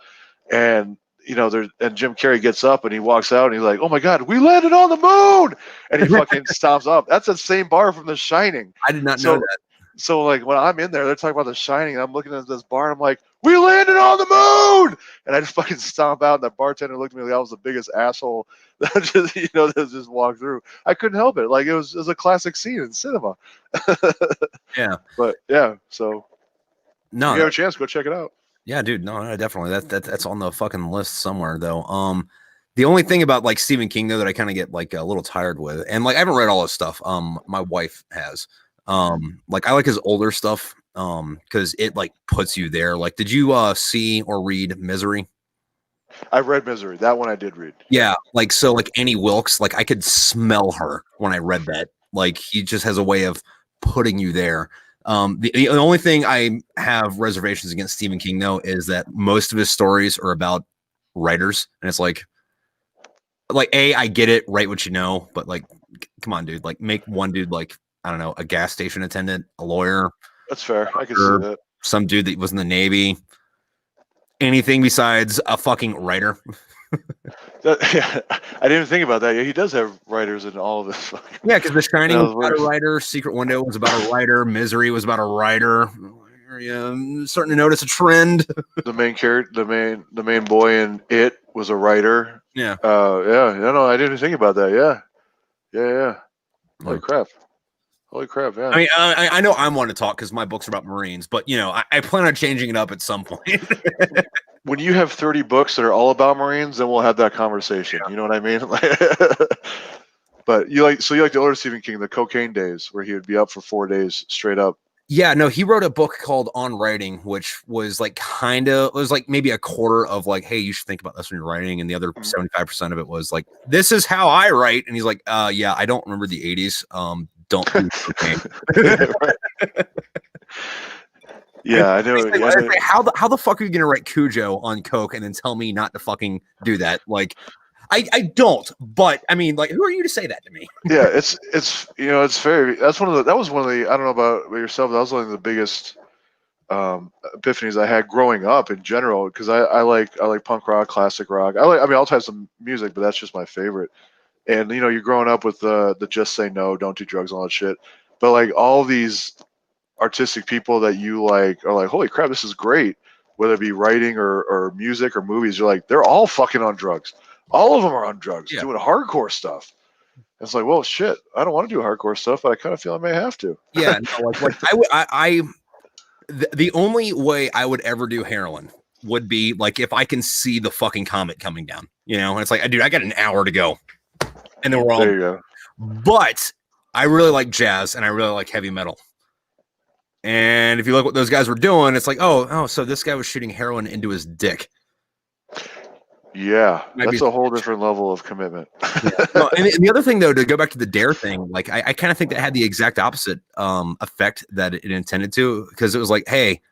S2: and and Jim Carrey gets up and he walks out and he's like, "Oh my God, we landed on the moon!" And he fucking stops up. That's the same bar from The Shining.
S1: I did not know that.
S2: So like when I'm in there, they're talking about The Shining, and I'm looking at this bar and I'm like, we landed on the moon. And I just fucking stomp out, and that bartender looked at me like I was the biggest asshole that just, that just walked through. I couldn't help it. Like, it was a classic scene in cinema.
S1: Yeah.
S2: But yeah, so
S1: no,
S2: if you have a chance, go check it out.
S1: Yeah, dude. No, definitely. That's on the fucking list somewhere though. The only thing about like Stephen King though that I kind of get like a little tired with, and like I haven't read all his stuff. My wife has. Like I like his older stuff. Because it like puts you there. Like, did you see or read Misery?
S2: I read Misery. That one I did read.
S1: Yeah, like so, like Annie Wilkes, like I could smell her when I read that. Like he just has a way of putting you there. The only thing I have reservations against Stephen King though is that most of his stories are about writers, and it's like I get it, write what you know, but like, come on, dude, like make one dude like I don't know, a gas station attendant, a lawyer.
S2: That's fair. I can see that.
S1: Some dude that was in the Navy. Anything besides a fucking writer.
S2: Yeah, I didn't even think about that. Yeah, he does have writers in all of this.
S1: Yeah, because The Shining was about a writer, Secret Window was about a writer, Misery was about a writer. Yeah, starting to notice a trend.
S2: The main character, the main boy in It was a writer.
S1: Yeah.
S2: Yeah. No, I didn't think about that. Yeah. Holy crap. Yeah.
S1: I mean, I know I'm one to talk because my books are about Marines, but I plan on changing it up at some point.
S2: When you have 30 books that are all about Marines, then we'll have that conversation. You know what I mean? But you like the older Stephen King, the Cocaine Days, where he would be up for 4 days straight up.
S1: Yeah, no, he wrote a book called On Writing, which was like it was like maybe a quarter of like, hey, you should think about this when you're writing, and the other 75% of it was like, this is how I write, and he's like, yeah, I don't remember the 80s. Don't do cocaine.
S2: Yeah, I know.
S1: Like, how the fuck are you gonna write Cujo on coke and then tell me not to fucking do that? Like, I don't. But I mean, like, who are you to say that to me?
S2: Yeah, it's very. That was one of the. I don't know about yourself. That was one of the biggest epiphanies I had growing up in general, because I like punk rock, classic rock. I mean all types of music, but that's just my favorite. And you're growing up with the just say no, don't do drugs, all that shit. But like all these artistic people that you like are like, holy crap, this is great. Whether it be writing or music or movies, you're like, they're all fucking on drugs. All of them are on drugs, doing hardcore stuff. It's like, well, shit, I don't want to do hardcore stuff, but I kind of feel I may have to.
S1: Yeah, no, like the only way I would ever do heroin would be like if I can see the fucking comet coming down. And it's like, dude, I got an hour to go. And then we're all.
S2: There you go.
S1: But I really like jazz and I really like heavy metal. And if you look what those guys were doing, it's like, oh, so this guy was shooting heroin into his dick.
S2: Yeah, that's a whole different level of commitment.
S1: Yeah. No, and the other thing, though, to go back to the Dare thing, like I kind of think that had the exact opposite effect that it intended to, because it was like, hey,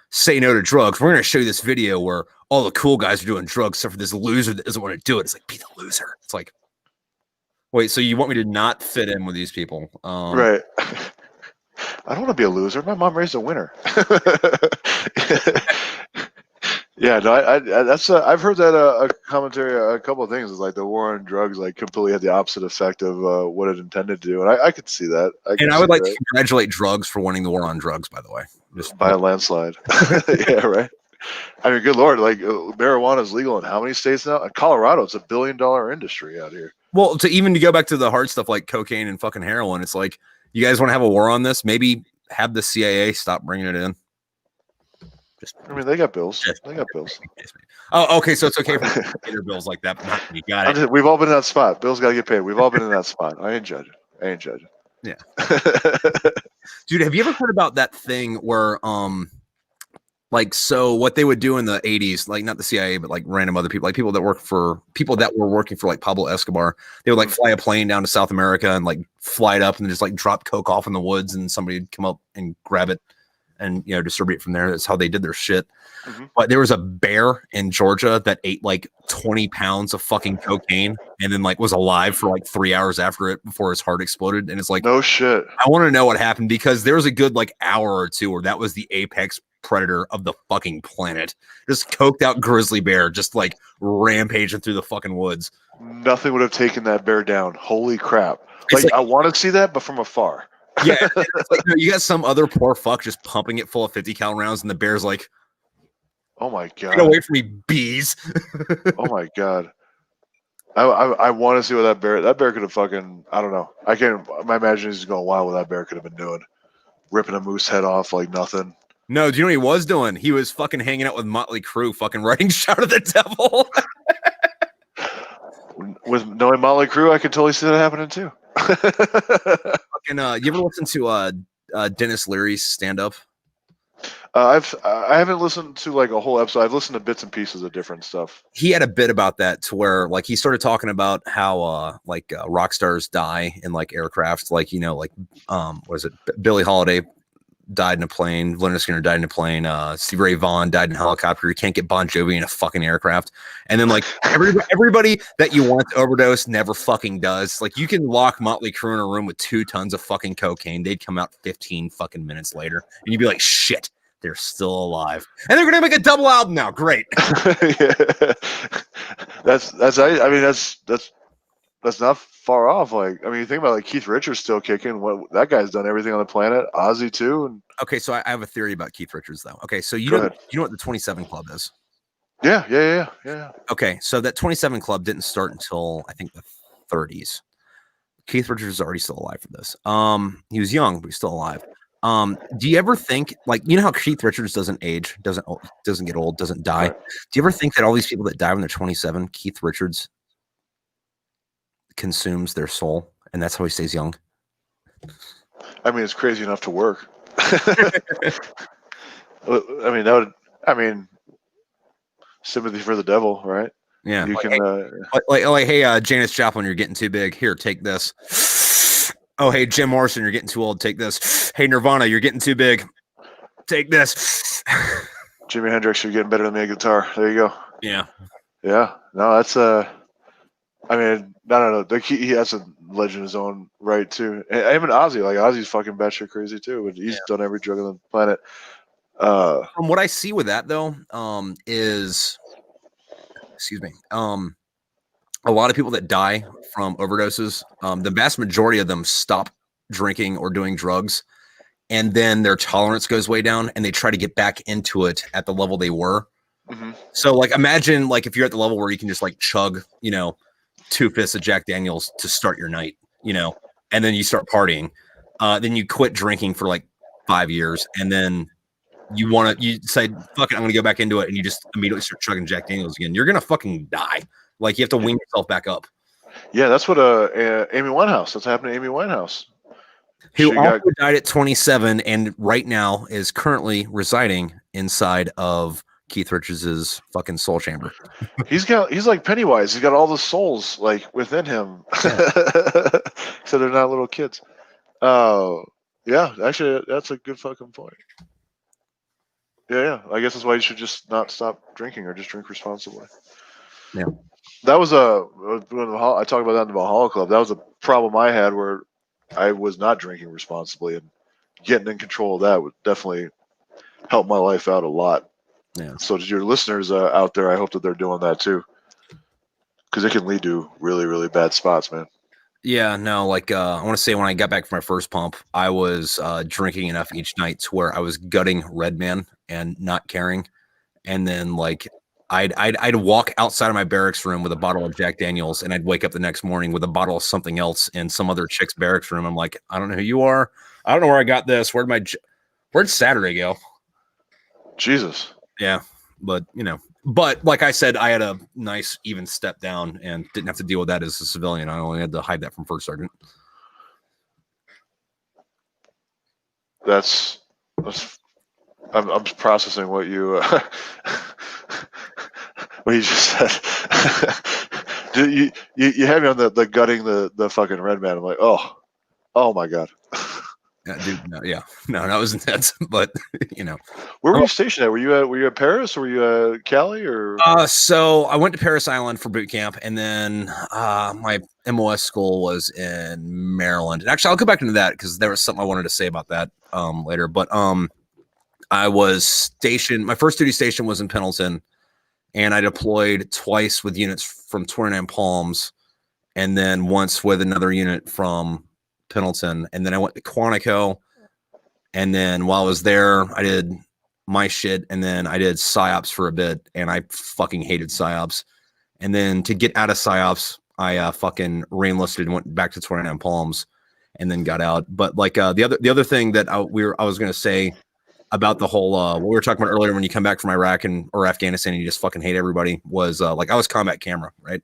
S1: say no to drugs. We're going to show you this video where all the cool guys are doing drugs, except for this loser that doesn't want to do it. It's like, be the loser. It's like, wait, so you want me to not fit in with these people?
S2: Right. I don't want to be a loser. My mom raised a winner. Yeah, no, I've heard that a commentary, a couple of things is like the war on drugs like completely had the opposite effect of what it intended to do, and I could see that.
S1: I would like to congratulate drugs for winning the war on drugs, by the way,
S2: just by a landslide. Yeah, right. I mean, good Lord, like marijuana is legal in how many states now? In Colorado, it's $1 billion industry out here.
S1: Well, to go back to the hard stuff like cocaine and fucking heroin, it's like, you guys want to have a war on this? Maybe have the CIA stop bringing it in.
S2: I mean, they got bills. They got bills.
S1: Oh, okay. So it's okay for them to pay their bills like that, but not me. Got it.
S2: We've all been in that spot. Bills got to get paid. We've all been in that spot. I ain't judging.
S1: Yeah. Dude, have you ever heard about that thing where, like, so what they would do in the 80s, like not the CIA, but like random other people, like people that were working for like Pablo Escobar, they would like fly a plane down to South America and like fly it up and just like drop coke off in the woods and somebody would come up and grab it and distribute it from there. That's how they did their shit. Mm-hmm. But there was a bear in Georgia that ate like 20 pounds of fucking cocaine and then like was alive for like 3 hours after it before his heart exploded. And it's like,
S2: no shit.
S1: I want to know what happened, because there was a good like hour or two where that was the apex predator of the fucking planet. Just coked out grizzly bear, just like rampaging through the fucking woods.
S2: Nothing would have taken that bear down. Holy crap. Like I want to see that, but from afar.
S1: Yeah, it's like, you got some other poor fuck just pumping it full of 50 cal rounds, and the bear's like,
S2: Oh my
S1: Get
S2: god.
S1: away from me, bees.
S2: Oh my god. I want to see what that bear could have fucking, I don't know. I can't. My imagination is going wild what that bear could have been doing, ripping a moose head off like nothing.
S1: No, do you know what he was doing? He was fucking hanging out with Motley Crue, fucking writing "Shout of the Devil."
S2: With knowing Motley Crue, I could totally see that happening too.
S1: Fucking, you ever listen to Dennis Leary's stand up?
S2: I haven't listened to like a whole episode. I've listened to bits and pieces of different stuff.
S1: He had a bit about that to where like he started talking about how rock stars die in like aircraft, like like what is it? Billie Holiday died in a plane, Leonard Skinner died in a plane, Stevie Ray Vaughan died in a helicopter. You can't get Bon Jovi in a fucking aircraft. And then like everybody that you want to overdose never fucking does. Like you can lock Motley Crue in a room with 2 tons of fucking cocaine. They'd come out 15 fucking minutes later and you'd be like, shit, they're still alive. And they're gonna make a double album now. Great.
S2: Yeah. I mean that's not far off. Like, I mean, you think about like Keith Richards still kicking. What that guy's done everything on the planet. Ozzy too. And
S1: Okay, so I have a theory about Keith Richards though. Okay, so you
S2: Go
S1: know
S2: ahead.
S1: what the 27 Club is?
S2: Yeah.
S1: Okay, so that 27 Club didn't start until I think the 30s. Keith Richards is already still alive for this. He was young, but he's still alive. Do you ever think, like, you know how Keith Richards doesn't age, doesn't get old, doesn't die?
S2: Right.
S1: Do you ever think that all these people that die when they're 27, Keith Richards consumes their soul, and that's how he stays young?
S2: I mean, it's crazy enough to work. I mean, that would. I mean, sympathy for the devil, right?
S1: Yeah.
S2: You
S1: Like,
S2: can.
S1: hey, Janis Joplin, you're getting too big. Here, take this. Oh, hey, Jim Morrison, you're getting too old. Take this. Hey, Nirvana, you're getting too big. Take this.
S2: Jimi Hendrix, you're getting better than me at guitar. There you go.
S1: Yeah.
S2: Yeah. No, that's I mean, no. He has a legend in his own right too. And even Ozzy, like Ozzy's fucking batshit crazy too. But he's done every drug on the planet.
S1: From what I see with that though, is excuse me, a lot of people that die from overdoses, the vast majority of them stop drinking or doing drugs, and then their tolerance goes way down, and they try to get back into it at the level they were.
S2: Mm-hmm.
S1: So, like, imagine like if you're at the level where you can just like chug, 2 fists of Jack Daniels to start your night, and then you start partying. Then you quit drinking for like 5 years, and then you say, fuck it, I'm gonna go back into it, and you just immediately start chugging Jack Daniels again. You're gonna fucking die. Like you have to wean yourself back up.
S2: Yeah, that's what Amy Winehouse. That's happened to Amy Winehouse.
S1: Who also died at 27 and right now is currently residing inside of Keith Richards' fucking soul chamber.
S2: He's like Pennywise. He's got all the souls like within him.
S1: Yeah.
S2: So they're not little kids. Oh, yeah. Actually, that's a good fucking point. Yeah. I guess that's why you should just not stop drinking or just drink responsibly.
S1: Yeah.
S2: That was I talked about that in the Valhalla Club. That was a problem I had where I was not drinking responsibly, and getting in control of that would definitely help my life out a lot.
S1: Yeah.
S2: So to your listeners out there, I hope that they're doing that too, because it can lead to really, really bad spots, man.
S1: Yeah, no, like I want to say when I got back from my first pump, I was drinking enough each night to where I was gutting Red Man and not caring, and then like I'd walk outside of my barracks room with a bottle of Jack Daniels, and I'd wake up the next morning with a bottle of something else in some other chick's barracks room. I'm like, I don't know who you are. I don't know where I got this. Where'd Saturday go?
S2: Jesus.
S1: Yeah, but but like I said, I had a nice even step down and didn't have to deal with that as a civilian. I only had to hide that from first sergeant.
S2: I'm processing what you what you just said. you had me on the gutting the fucking Red Man. I'm like, oh my god.
S1: Yeah, dude, no, that was intense. But
S2: where were you stationed at? Were you at Paris or were you at Cali or?
S1: So I went to Paris Island for boot camp, and then my MOS school was in Maryland. And actually, I'll go back into that because there was something I wanted to say about that later. But I was stationed. My first duty station was in Pendleton, and I deployed twice with units from 29 Palms, and then once with another unit from Pendleton. And then I went to Quantico, and then while I was there, I did my shit, and then I did psyops for a bit, and I fucking hated psyops. And then to get out of psyops, I fucking re-enlisted and went back to 29 Palms, and then got out. But like the other thing that I was gonna say about the whole what we were talking about earlier, when you come back from Iraq or Afghanistan and you just fucking hate everybody, was like I was combat camera, right?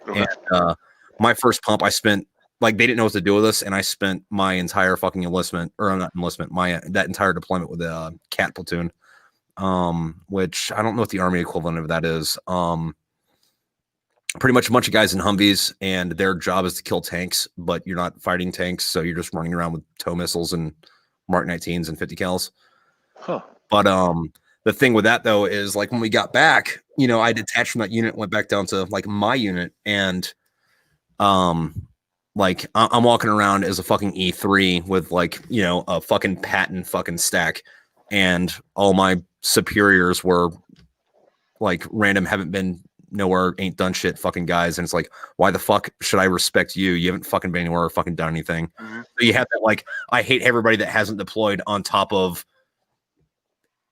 S2: Okay.
S1: And my first pump, I spent, like, they didn't know what to do with us, and I spent my entire fucking enlistment, or not enlistment, that entire deployment with a cat platoon, which I don't know what the Army equivalent of that is. Pretty much a bunch of guys in Humvees, and their job is to kill tanks, but you're not fighting tanks, so you're just running around with tow missiles and Mark 19s and 50 cals.
S2: Huh.
S1: But the thing with that, though, is like when we got back, I detached from that unit, went back down to like my unit, and like I'm walking around as a fucking E3 with like, a fucking patent fucking stack, and all my superiors were like random, haven't been nowhere, ain't done shit fucking guys. And it's like, why the fuck should I respect you? You haven't fucking been anywhere or fucking done anything.
S2: Mm-hmm.
S1: So you have that, like, I hate everybody that hasn't deployed on top of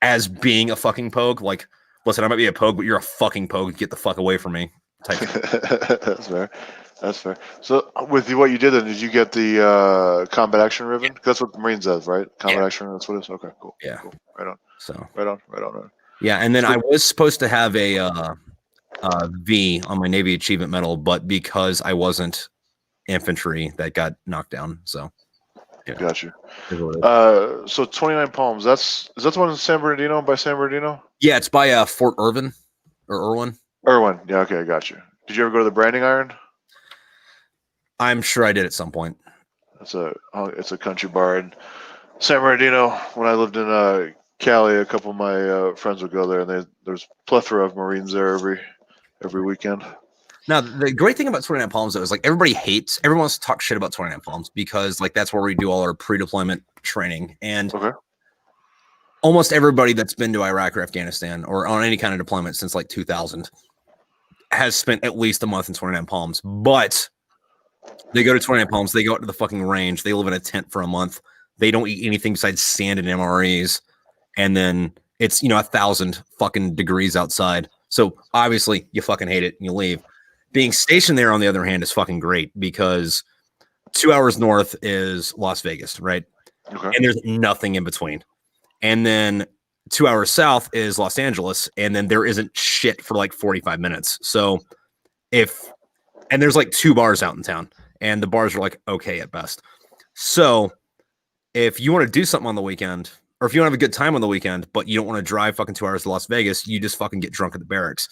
S1: as being a fucking pogue. Like, listen, I might be a pogue, but you're a fucking pogue. Get the fuck away from me.
S2: That's fair. That's fair. So with what you did then, did you get the combat action ribbon? Yeah. That's what the Marines does, right? Combat action, that's what it is? Okay, cool.
S1: Yeah.
S2: Cool. Right on.
S1: So.
S2: Right on.
S1: Yeah, and then I was supposed to have a V on my Navy Achievement Medal, but because I wasn't infantry, that got knocked down. So. Yeah.
S2: Got you. So 29 Palms, is that the one in San Bernardino, by San Bernardino?
S1: Yeah, it's by Fort Irwin.
S2: Irwin. Yeah, okay, I got you. Did you ever go to the Branding Iron?
S1: I'm sure I did at some point.
S2: It's a country bar in San Bernardino. When I lived in Cali, a couple of my friends would go there, and there's a plethora of Marines there every weekend.
S1: Now, the great thing about 29 Palms, though, is like everyone wants to talk shit about 29 Palms because like that's where we do all our pre-deployment training. And almost everybody that's been to Iraq or Afghanistan or on any kind of deployment since like 2000 has spent at least a month in 29 Palms. But they go to 29 Palms, they go out to the fucking range, they live in a tent for a month, they don't eat anything besides sand and MREs, and then it's 1,000 fucking degrees outside. So obviously you fucking hate it and you leave. Being stationed there, on the other hand, is fucking great because 2 hours north is Las Vegas, right?
S2: Okay.
S1: And there's nothing in between. And then 2 hours south is Los Angeles, and then there isn't shit for like 45 minutes. So and there's like 2 bars out in town, and the bars are like okay at best. So if you want to do something on the weekend, or if you want to have a good time on the weekend, but you don't want to drive fucking 2 hours to Las Vegas, you just fucking get drunk at the barracks.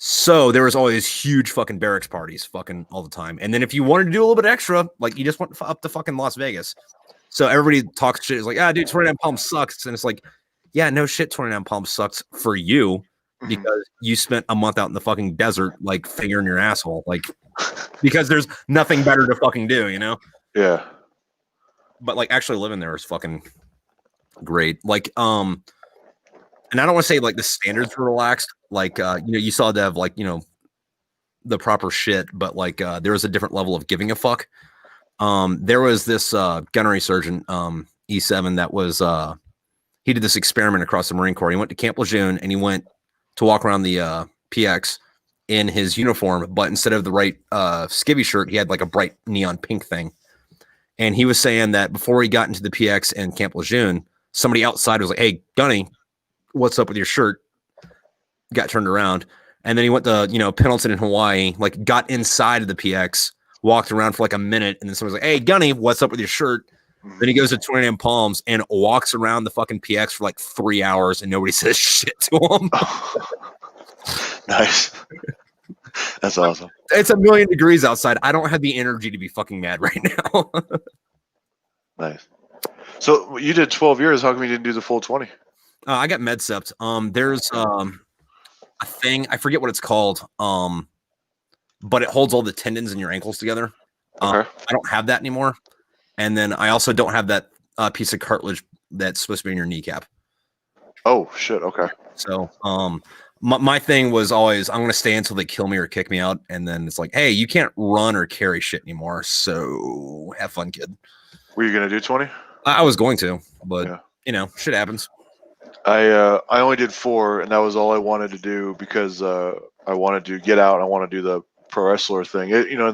S1: So there was always huge fucking barracks parties fucking all the time. And then if you wanted to do a little bit extra, like you just went up to fucking Las Vegas. So everybody talks shit. It's like, dude, 29 Palms sucks. And it's like, yeah, no shit, 29 Palms sucks for you because you spent a month out in the fucking desert, like fingering your asshole, like because there's nothing better to fucking do,
S2: Yeah.
S1: But like actually living there is fucking great. Like, and I don't want to say like the standards were relaxed. Like, you saw to have like, the proper shit, but like, there was a different level of giving a fuck. There was this gunnery surgeon, E7, that was he did this experiment across the Marine Corps. He went to Camp Lejeune and he went to walk around the PX in his uniform, but instead of the right skivvy shirt, he had like a bright neon pink thing. And he was saying that before he got into the PX and Camp Lejeune, somebody outside was like, "Hey, Gunny, what's up with your shirt?" Got turned around. And then he went to, Pendleton in Hawaii, like got inside of the PX, walked around for like a minute, and then somebody's like, "Hey, Gunny, what's up with your shirt?" Then he goes to 29 Palms and walks around the fucking PX for like 3 hours and nobody says shit to him.
S2: Nice. That's awesome.
S1: It's 1,000,000 degrees outside. I don't have the energy to be fucking mad right now.
S2: Nice. So you did 12 years. How come you didn't do the full 20?
S1: I got med-sept. There's a thing, I forget what it's called, but it holds all the tendons in your ankles together. I don't have that anymore. And then I also don't have that piece of cartilage that's supposed to be in your kneecap.
S2: Oh, shit. Okay.
S1: So my thing was always, I'm going to stay until they kill me or kick me out. And then it's like, hey, you can't run or carry shit anymore. So have fun, kid.
S2: Were you going to do 20?
S1: I was going to, but, shit happens.
S2: I only did 4, and that was all I wanted to do because I wanted to get out. And I want to do the pro wrestler thing. You know,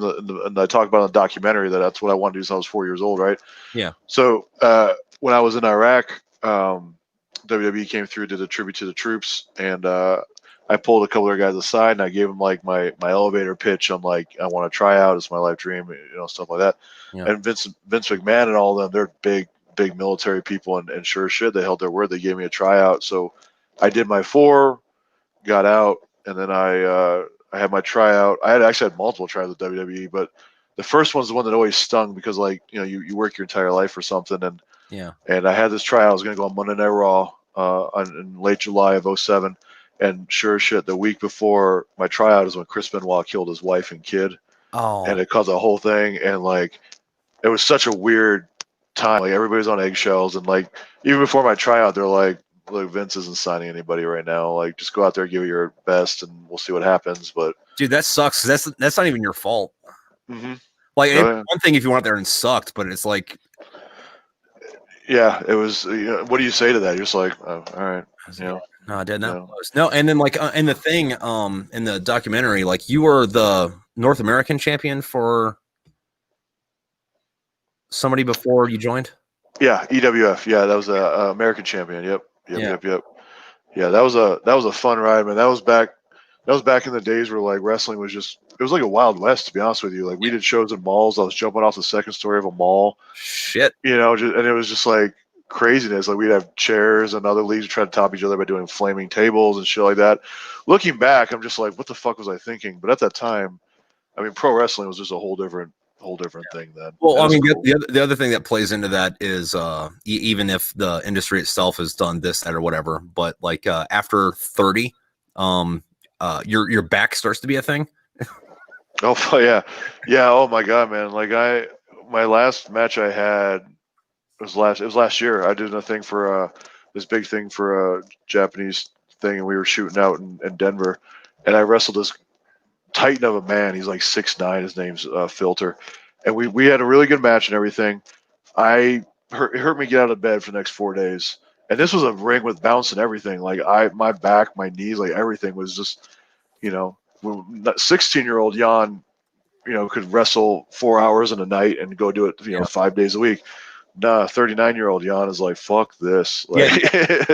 S2: and I talked about in the documentary that's what I wanted to do since I was 4 years old, right?
S1: Yeah.
S2: So when I was in Iraq, WWE came through, did a tribute to the troops, and I pulled a couple of guys aside and I gave them like my elevator pitch. I'm like, I want to try out. It's my life dream, you know, stuff like that.
S1: Yeah.
S2: And Vince McMahon and all of them, they're big military people, and sure as shit, they held their word. They gave me a tryout. So I did my 4, got out, and then I had my tryout. I actually had multiple tryouts with WWE, but the first one's the one that always stung because, like, you know, you work your entire life for something,
S1: Yeah.
S2: and I had this tryout. I was going to go on Monday Night Raw in late July of '07. And sure as shit, the week before my tryout is when Chris Benoit killed his wife and kid, and
S1: Oh,
S2: it caused a whole thing. And like, it was such a weird time. Like everybody's on eggshells, and like even before my tryout, they're like, "Look, Vince isn't signing anybody right now. Like, just go out there, give it your best, and we'll see what happens." But
S1: dude, that sucks. That's not even your fault.
S2: mm-hmm.
S1: Like,
S2: Oh,
S1: it's
S2: yeah.
S1: one thing if you went out there and sucked, but it's like,
S2: Yeah, it was. You know, what do you say to that? You're just like, oh, all right, you know,
S1: no, I did not.
S2: no.
S1: No, and then like in the thing, in the documentary, like you were the North American champion for somebody before you joined.
S2: Yeah, EWF. Yeah, that was a American champion. Yep, yep,
S1: Yeah.
S2: yep, yep. Yeah, that was a fun ride, man. That was back in the days where like wrestling was just it was like a wild west, to be honest with you. Like we did shows in malls. I was jumping off the second story of a mall,
S1: Shit.
S2: you know, and it was just like craziness. Like we'd have chairs and other leagues try to top each other by doing flaming tables and shit like that. Looking back, I'm just like, what the fuck was I thinking? But at that time, I mean, pro wrestling was just a whole different thing then.
S1: Well,
S2: And
S1: I
S2: it's
S1: mean,
S2: cool.
S1: the other thing that plays into that is even if the industry itself has done this, that, or whatever, but like after 30, your back starts to be a thing.
S2: Oh yeah, yeah. Oh my god, man. Like my last match I had it was last year. I did a thing for this big thing for a Japanese thing, and we were shooting out in Denver, and I wrestled this titan of a man. He's like 6'9". His name's Filter, and we had a really good match and everything. It hurt me to get out of bed for the next 4 days, and this was a ring with bounce and everything. Like my back, my knees, like everything was just, you know, 16-year-old Jan, you know, could wrestle 4 hours in a night and go do it, you know,
S1: Yeah.
S2: 5 days a week. Nah, 39-year-old Jan is like, fuck this. Like,
S1: Yeah.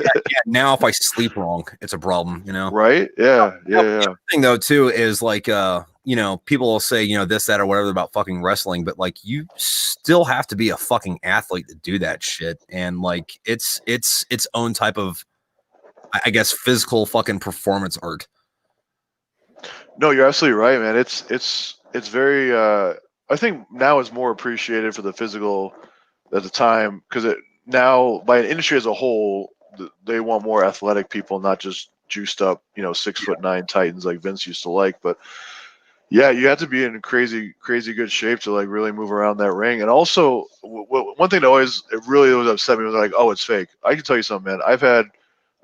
S1: Now, if I sleep wrong, it's a problem. You know.
S2: right? Yeah,
S1: The
S2: yeah,
S1: other thing though too is like people will say this, that, or whatever about fucking wrestling, but like you still have to be a fucking athlete to do that shit, and like it's its own type of, I guess, physical fucking performance art.
S2: No, you're absolutely right, man. It's very. I think now is more appreciated for the physical at the time because it now by an industry as a whole, they want more athletic people, not just juiced up, 6'9" titans like Vince used to like. But yeah, you have to be in crazy, crazy good shape to like really move around that ring. And also, one thing that it really always upset me was like, oh, it's fake. I can tell you something, man. I've had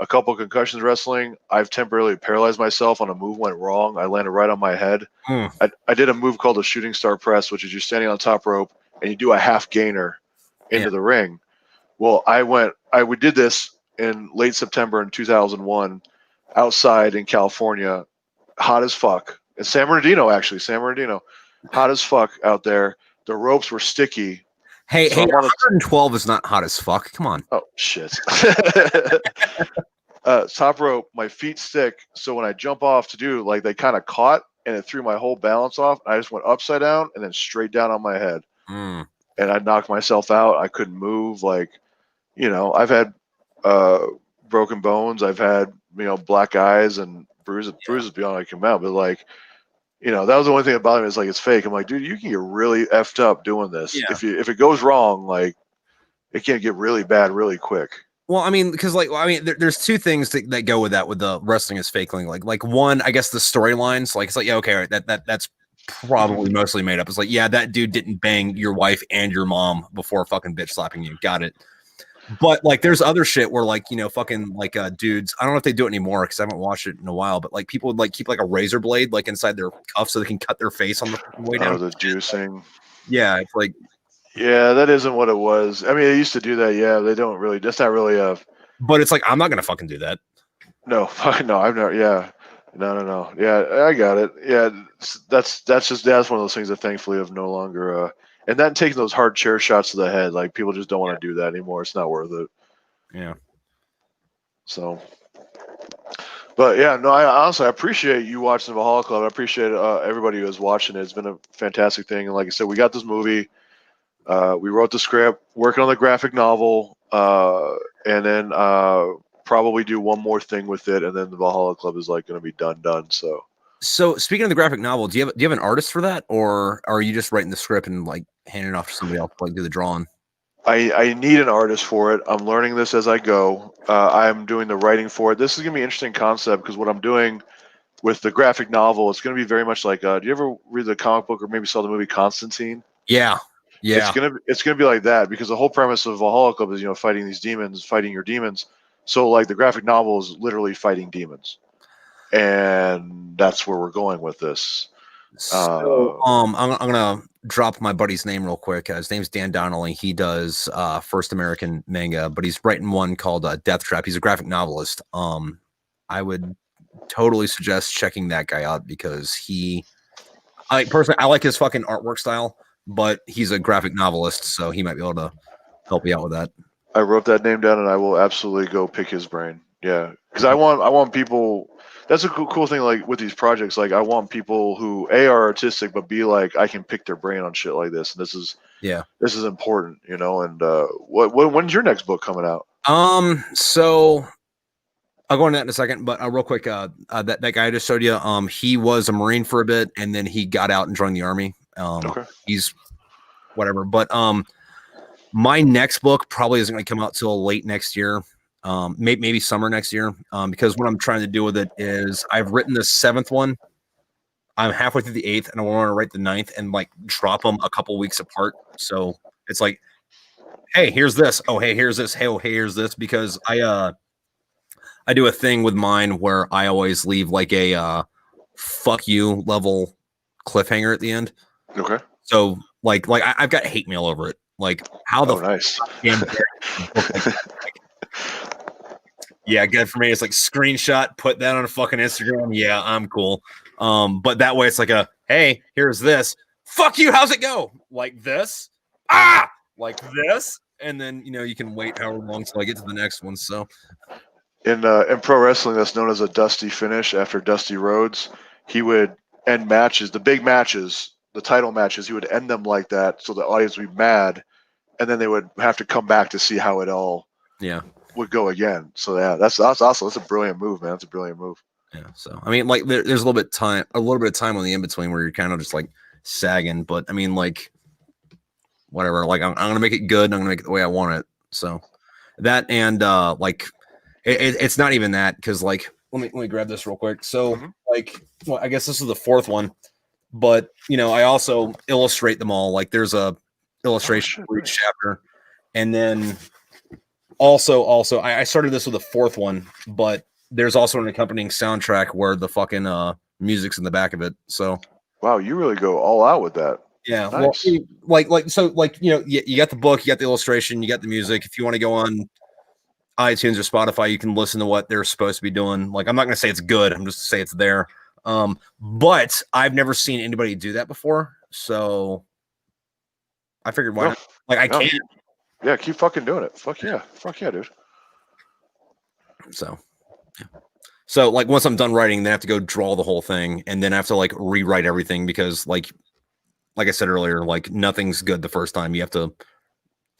S2: a couple concussions wrestling. I've temporarily paralyzed myself on a move went wrong. I landed right on my head.
S1: Mm.
S2: I did a move called a shooting star press, which is you're standing on top rope and you do a half gainer into the ring. Well, we did this in late September in 2001 outside in California, hot as fuck. In San Bernardino, actually, hot as fuck out there. The ropes were sticky.
S1: Hey,
S2: So I'm on
S1: 112 is not hot as fuck. Come on.
S2: oh shit. Top rope, my feet stick. So when I jump off to do, like, they kind of caught and it threw my whole balance off. I just went upside down and then straight down on my head.
S1: Mm.
S2: And I knocked myself out. I couldn't move. Like, I've had broken bones. I've had, black eyes and bruises beyond I can count. But like, that was the only thing about it is like it's fake. I'm like, dude, you can get really effed up doing this.
S1: Yeah.
S2: If it goes wrong, like it can get really bad really quick.
S1: Well, I mean, because there's two things that go with that with the wrestling is fakeling. Like one, I guess the storylines. Like it's like, yeah, okay, all right, that's probably mostly made up. It's like, yeah, that dude didn't bang your wife and your mom before fucking bitch slapping you. Got it. But like, there's other shit where like, fucking like dudes. I don't know if they do it anymore because I haven't watched it in a while. But like, people would like keep like a razor blade like inside their cuff so they can cut their face on the way down.
S2: Oh, the juicing.
S1: Yeah, it's like,
S2: Yeah, that isn't what it was. I mean, they used to do that. Yeah, they don't really. That's not really a.
S1: But it's like I'm not gonna fucking do that.
S2: No, fuck no, I've never. Yeah, no. Yeah, I got it. Yeah, that's one of those things that thankfully have no longer. And that taking those hard chair shots to the head, like people just don't want to do that anymore. It's not worth it.
S1: Yeah.
S2: So, but yeah, no, I honestly I appreciate you watching the Valhalla Club. I appreciate everybody who is watching it. It's been a fantastic thing. And like I said, we got this movie. We wrote the script, working on the graphic novel, and then probably do one more thing with it, and then the Valhalla Club is like going to be done.
S1: So speaking of the graphic novel, do you have an artist for that, or are you just writing the script and like handing it off to somebody else to like do the drawing?
S2: I need an artist for it. I'm learning this as I go. I'm doing the writing for it. This is going to be an interesting concept because what I'm doing with the graphic novel, it's going to be very much like. Do you ever read the comic book or maybe saw the movie Constantine?
S1: Yeah.
S2: It's gonna be like that because the whole premise of Valhalla Club is fighting these demons, fighting your demons. So like the graphic novel is literally fighting demons, and that's where we're going with this.
S1: So I'm gonna drop my buddy's name real quick. His name's Dan Donnelly. He does First American manga, but he's writing one called Death Trap. He's a graphic novelist. I would totally suggest checking that guy out because I personally I like his fucking artwork style, but he's a graphic novelist, so he might be able to help you out with that.
S2: I wrote that name down, and I will absolutely go pick his brain. Yeah, because I want people. That's a cool thing. Like with these projects, like I want people who are artistic, but b like I can pick their brain on shit like this, and this is important, And when's your next book coming out?
S1: So I'll go into that in a second, but real quick, that guy I just showed you, he was a Marine for a bit, and then he got out and joined the Army.
S2: Okay.
S1: He's whatever, but my next book probably isn't going to come out till late next year, maybe summer next year, because what I'm trying to do with it is I've written the 7th one. I'm halfway through the 8th, and I want to write the 9th and like drop them a couple weeks apart. So it's like, hey, here's this. Oh, hey, here's this. Hey, oh, hey, here's this. Because I do a thing with mine where I always leave like a fuck you level cliffhanger at the end.
S2: Okay.
S1: So like I've got hate mail over it. Like how the
S2: nice.
S1: Yeah, good for me. It's like screenshot, put that on a fucking Instagram. Yeah, I'm cool. But that way it's like hey, here's this. Fuck you, how's it go? Like this? Like this? And then you can wait however long till I get to the next one. So
S2: in pro wrestling, that's known as a dusty finish. After Dusty Rhodes, he would end matches, the big matches, the title matches. He would end them like that, so the audience would be mad, and then they would have to come back to see how it all would go again. So yeah, that's awesome. That's a brilliant move, man. That's a brilliant move.
S1: Yeah. So I mean, like there's a little bit of time on the in between where you're kind of just like sagging, but I mean, like whatever. Like I'm gonna make it good. And I'm gonna make it the way I want it. So that and like. It's not even that because like let me grab this real quick. So like I guess this is the 4th one, but I also illustrate them all. Like there's a illustration for each chapter, and then also I started this with the 4th one, but there's also an accompanying soundtrack where the fucking music's in the back of it. So
S2: wow, you really go all out with that.
S1: Yeah,
S2: nice.
S1: Well, so you got the book, you got the illustration, you got the music. If you want to go on iTunes or Spotify, you can listen to what they're supposed to be doing. Like, I'm not going to say it's good. I'm just say it's there. But I've never seen anybody do that before. So I figured why not? Like, I can't.
S2: Yeah, keep fucking doing it. Fuck yeah, dude.
S1: So, yeah. So like once I'm done writing, then I have to go draw the whole thing, and then I have to like rewrite everything because like I said earlier, like nothing's good the first time. You have to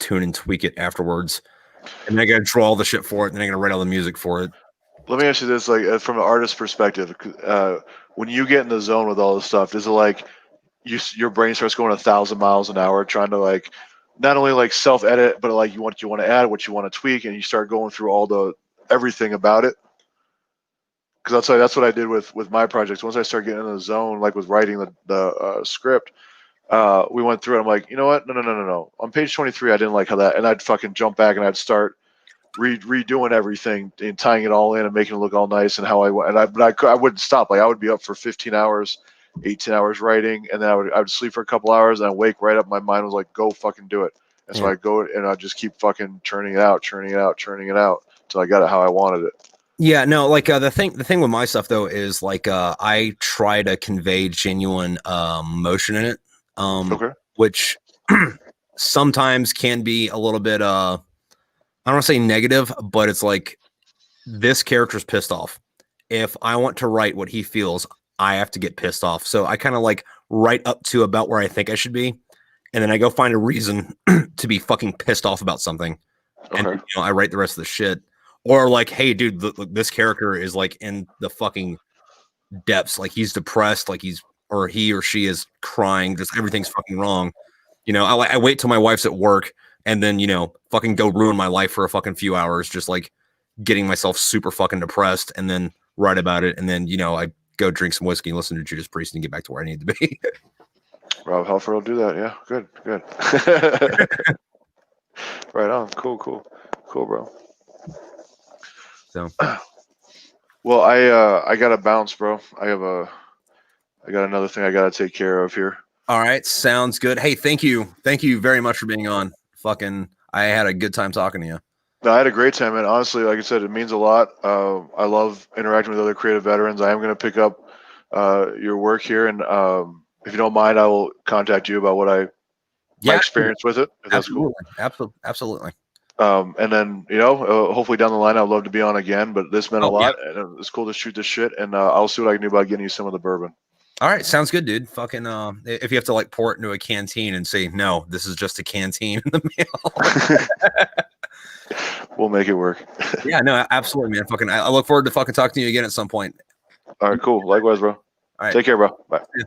S1: tune and tweak it afterwards. And then I got to draw all the shit for it, and then I got to write all the music for it.
S2: Let me ask you this: like from an artist perspective, when you get in the zone with all this stuff, is it like your brain starts going 1,000 miles an hour, trying to like not only like self-edit, but like you want to add, what you want to tweak, and you start going through all everything about it? Because I'll tell you, that's what I did with my projects. Once I started getting in the zone, like with writing the script, we went through it. I'm like, you know what? No. On page 23, I didn't like how that, and I'd fucking jump back and I'd start redoing everything and tying it all in and making it look all nice and how I went. But I wouldn't stop. Like I would be up for 15 hours, 18 hours writing, and then I would sleep for a couple hours and I'd wake right up. My mind was like, go fucking do it. And so I go and I just keep fucking churning it out till I got it how I wanted it.
S1: Yeah, no, like the thing with my stuff though is like I try to convey genuine emotion in it,
S2: Okay.
S1: which sometimes can be a little bit I don't want to say negative, but it's like this character's pissed off. If I want to write what he feels, I have to get pissed off. So I kind of like write up to about where I think I should be, and then I go find a reason to be fucking pissed off about something, and
S2: Okay.
S1: I write the rest of the shit. Or like, hey, dude, this character is like in the fucking depths, like he's depressed, like he or she is crying, just everything's fucking wrong. I wait till my wife's at work and then fucking go ruin my life for a fucking few hours, just like getting myself super fucking depressed, and then write about it, and then I go drink some whiskey and listen to Judas Priest and get back to where I need to be.
S2: Rob Halford will do that. Yeah, good. Right on. Cool, bro.
S1: So,
S2: well, I gotta bounce, bro. I got another thing I gotta take care of here.
S1: all right, sounds good. Hey, thank you very much for being on. Fucking, I had a good time talking to you.
S2: No, I had a great time, and honestly, like I said, it means a lot. I love interacting with other creative veterans. I am gonna pick up your work here, and if you don't mind, I will contact you about my experience with it. If that's cool.
S1: Absolutely.
S2: And then hopefully down the line, I'd love to be on again. But this meant a lot, and it's cool to shoot this shit. And I'll see what I can do about getting you some of the bourbon.
S1: All right, sounds good, dude. Fucking, if you have to like pour it into a canteen and say no, this is just a canteen in the mail.
S2: We'll make it work.
S1: Yeah, no, absolutely, man. Fucking, I look forward to fucking talking to you again at some point.
S2: All right, cool. Likewise, bro.
S1: All right,
S2: take care, bro. Bye.
S1: Yeah.